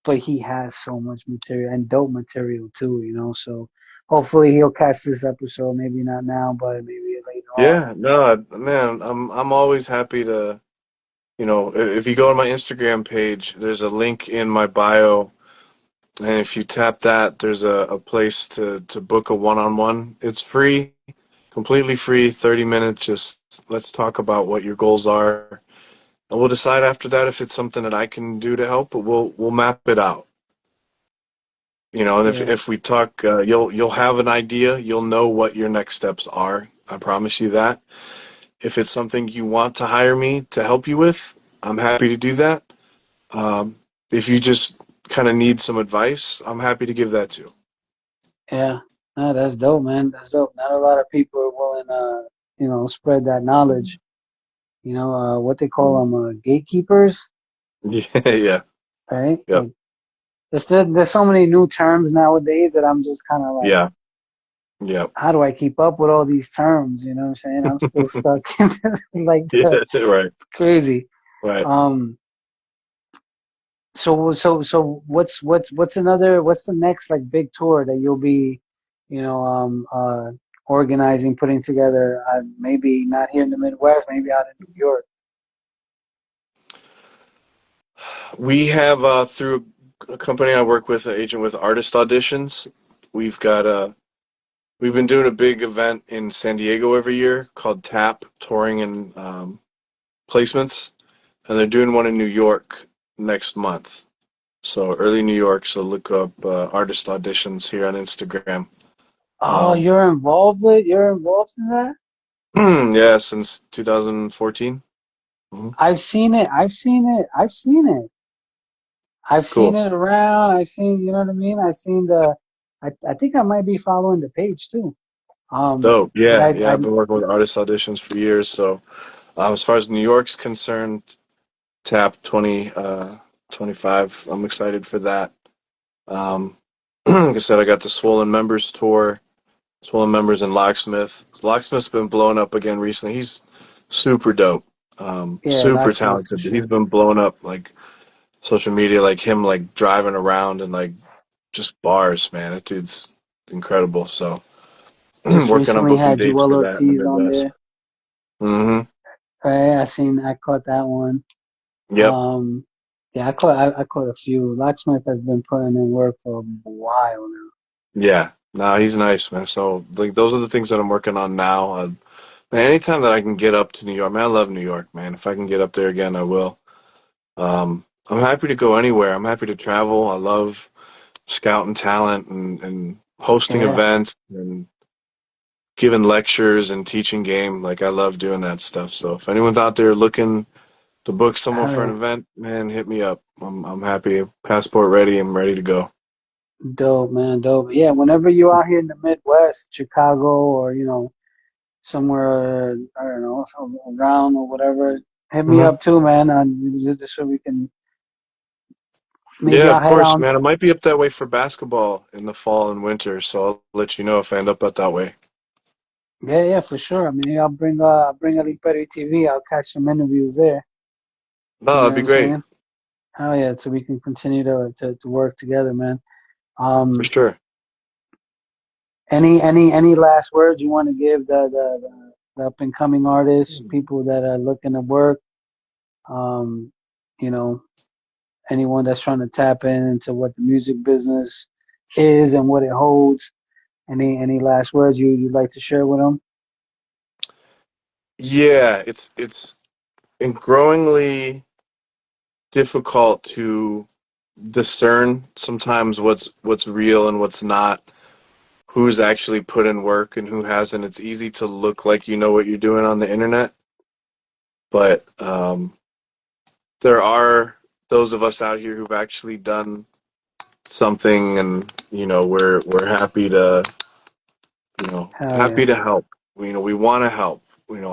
but he has so much material and dope material too, you know. So hopefully he'll catch this episode. Maybe not now, but maybe later on. Yeah, no, man, I'm always happy to, if you go on my Instagram page, there's a link in my bio, and if you tap that, there's a place to book a one-on-one. It's free, completely free, 30 minutes. Just let's talk about what your goals are, and we'll decide after that if it's something that I can do to help, but we'll map it out. And if Yeah, if we talk, you'll have an idea. You'll know what your next steps are. I promise you that. If it's something you want to hire me to help you with, I'm happy to do that. Um, if you just kind of need some advice, I'm happy to give that too. yeah. No, that's dope, man. That's dope. Not a lot of people are willing, spread that knowledge. What they call them, gatekeepers, Yeah, yeah, right? yep, Like, there's so many new terms nowadays that I'm just kind of like, yeah, yep. how do I keep up with all these terms? You know what I'm saying? I'm still stuck in like Yeah, that. right, It's crazy. right. Um, so what's the next like big tour that you'll be, you know, um, uh, organizing, putting together? Maybe not here in the Midwest, maybe out in New York. We have through a company I work with, an agent with artist auditions. We've got we've been doing a big event in San Diego every year called TAP Touring and Placements, and they're doing one in New York next month. So early New York. So look up artist auditions here on Instagram. Oh, Um, you're involved in that? yeah, since 2014. Hmm. I've seen it. I've seen it. I've seen it. I've seen Cool. it around. I've seen, you know what I mean? I've seen I think I might be following the page too. Dope. But Yeah, yeah. I've been working with artist auditions for years. So as far as New York's concerned, TAP 2025. I'm excited for that. Um, like I said, I got the Swollen Members tour. Swollen Members and Locksmith. Locksmith's been blowing up again recently. He's super dope. yeah, Super locksmith for talented. He's sure. been blowing up like social media, like him like driving around and like just bars, man. That dude's incredible. So Just working on recently booking had dates Joel for that in the Ortiz on Midwest. there. Hmm. Right? I caught that one. Yep. Um, yeah, I caught a few. Locksmith has been putting in work for a while now. Yeah. No, he's nice, man. So like those are the things that I'm working on now. Man, anytime that I can get up to New York, man, I love New York, man. If I can get up there again, I will. I'm happy to go anywhere. I'm happy to travel. I love scouting talent and hosting Yeah, events and giving lectures and teaching game. Like I love doing that stuff. So if anyone's out there looking to book someone hell for an yeah. event, man, hit me up. I'm happy. Passport ready. I'm ready to go. Dope, man, dope. Yeah, whenever you're out here in the Midwest, Chicago, or somewhere, I don't know, around or whatever, hit me Hmm. up too, man. Just so we can maybe Yeah, I'll of head course, on. man. I might be up that way for basketball in the fall and winter, so I'll let you know if I end up up that way. Yeah, yeah, for sure. I mean, I'll bring El Imperio TV. I'll catch some interviews there. No, You know that'd what be I'm great saying? Oh yeah, so we can continue to work together, man. for Um, sure. any last words you want to give the up and coming artists, people that are looking to work? Um, you know, anyone that's trying to tap into what the music business is and what it holds. Any last words you'd like to share with them? Yeah, it's growingly difficult to discern sometimes what's real and what's not, who's actually put in work and who hasn't. It's easy to look like you know what you're doing on the internet, but there are those of us out here who've actually done something, and we're happy to Hell yeah, help. We want to help.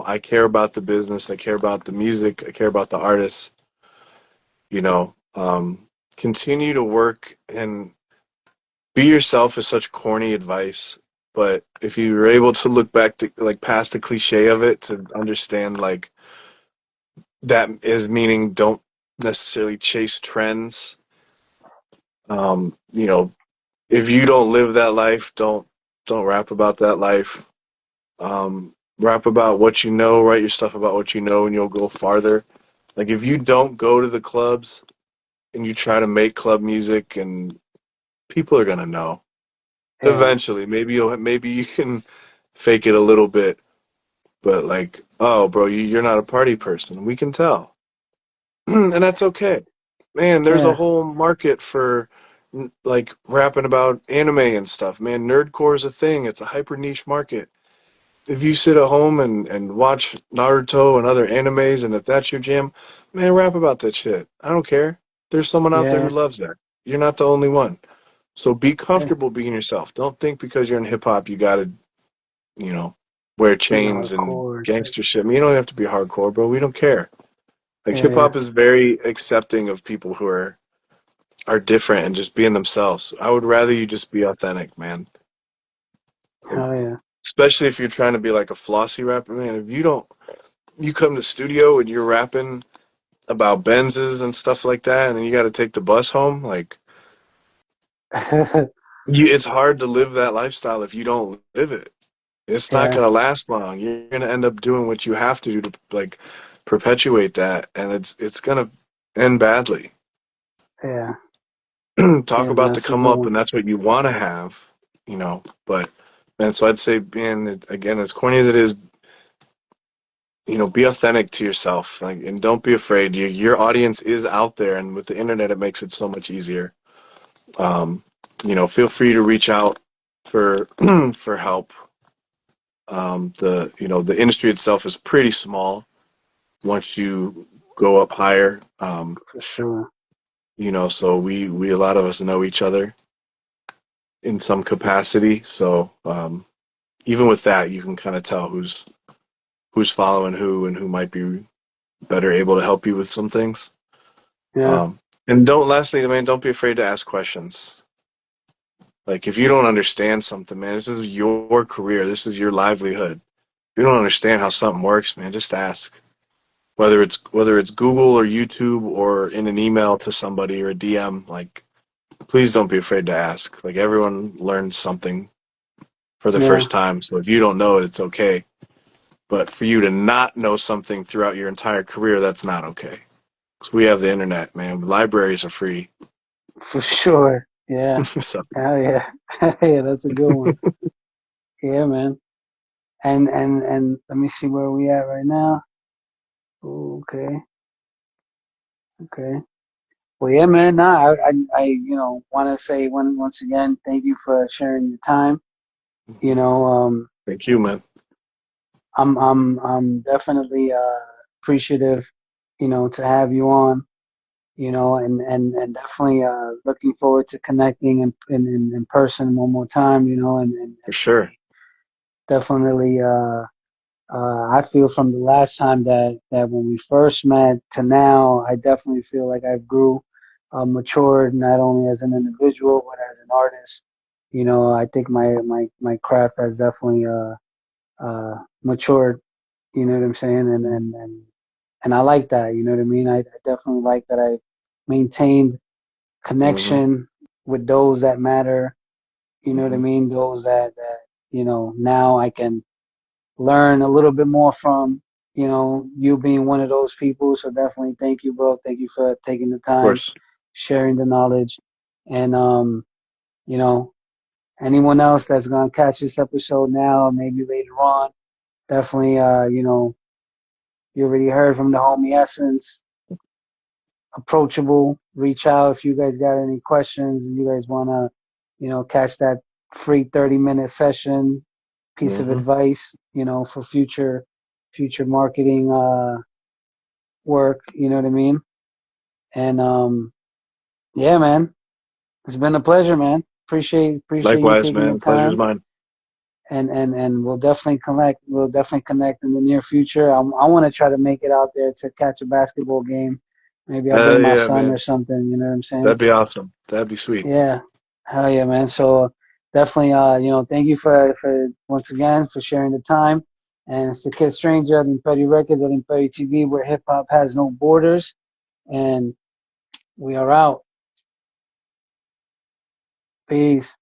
I care about the business. I care about the music. I care about the artists. You know, continue to work and be yourself is such corny advice, but if you were able to look back to like past the cliche of it to understand like that is meaning don't necessarily chase trends. Um, you know, if you don't live that life, don't. Don't rap about that life. Rap about what you know. Write your stuff about what you know, and you'll go farther. Like if you don't go to the clubs and you try to make club music, and people are gonna know Yeah, eventually. Maybe you can fake it a little bit, but like, oh, bro, you're not a party person. We can tell, and that's okay. Man, there's a yeah, whole market for like rapping about anime and stuff. Man, nerdcore is a thing. It's a hyper niche market. If you sit at home and watch Naruto and other animes, and if that's your jam, man, rap about that shit. I don't care. There's someone out there who yeah, loves that. You're not the only one. So be yeah. comfortable being yourself. Don't think because you're in hip hop you gotta, you know, wear Be chains and hardcore type. gangster shit. I mean, you don't have to be hardcore, bro. We don't care. Like Yeah, hip yeah, hop is very accepting of people who are different and just being themselves. I would rather you just be authentic, man. Like, hell yeah, especially if you're trying to be like a flossy rapper, man. If you don't, you come to studio and you're rapping about Benzes and stuff like that, and then you got to take the bus home. Like, it's hard to live that lifestyle if you don't live it. It's not yeah, gonna last long. You're gonna end up doing what you have to do to like perpetuate that, and it's gonna end badly. yeah, Talk yeah, man. about the That's a come good up, one. and that's what you want to have, you know. But man, so I'd say, man, again, as corny as it is, you know, be authentic to yourself, like, and don't be afraid. Your audience is out there, and with the internet, it makes it so much easier. Um, you know, feel free to reach out for for help. The industry itself is pretty small once you go up higher. For sure. So we a lot of us know each other in some capacity. So even with that, you can kind of tell who's following who and who might be better able to help you with some things. Yeah, Um, and lastly, man, don't be afraid to ask questions. Like if you don't understand something, man, this is your career. This is your livelihood. If you don't understand how something works, man, just ask. Whether it's Google or YouTube or in an email to somebody or a DM, like please don't be afraid to ask. Like everyone learns something for the yeah, first time. So if you don't know it, it's okay. But for you to not know something throughout your entire career, that's not okay. Because we have the internet, man. Libraries are free. for sure. Yeah, So hell yeah, yeah. That's a good one. Yeah, man. And let me see where we at right now. Okay, okay. Well, yeah, man. Nah, want to say once again, thank you for sharing your time. You know, thank you, man. I'm definitely appreciative, to have you on. And definitely looking forward to connecting in person one more time. For And sure. really definitely. I feel from the last time that when we first met to now, I definitely feel like I've grew, matured not only as an individual but as an artist. I think my craft has definitely matured. You know what I'm saying? And I like that. You know what I mean? I definitely like that I maintained Hmm. connection with those that matter. You know what I Hmm. mean? Those that now I can learn a little bit more from, you being one of those people. So definitely thank you, bro. Thank you for taking the Of time, course. sharing the knowledge. And, you know, anyone else that's going to catch this episode now, or maybe later on, definitely, you already heard from the homie Essence, approachable, reach out if you guys got any questions and you guys want to, catch that free 30-minute session, piece of Hmm. advice, for future marketing work, you know what I mean? And yeah, man, it's been a pleasure, man. Appreciate you Likewise, taking the man. Pleasure's time, mine. and we'll definitely connect. We'll definitely connect in the near future. I want to try to make it out there to catch a basketball game. Maybe I'll bring my Yeah, son or man. something. You know what I'm saying? That'd be awesome. That'd be sweet. Yeah, hell yeah, man. So definitely, thank you for once again for sharing the time. And it's the Kid Stranger at Imperio Records at Imperio TV, where hip hop has no borders. And we are out. Peace.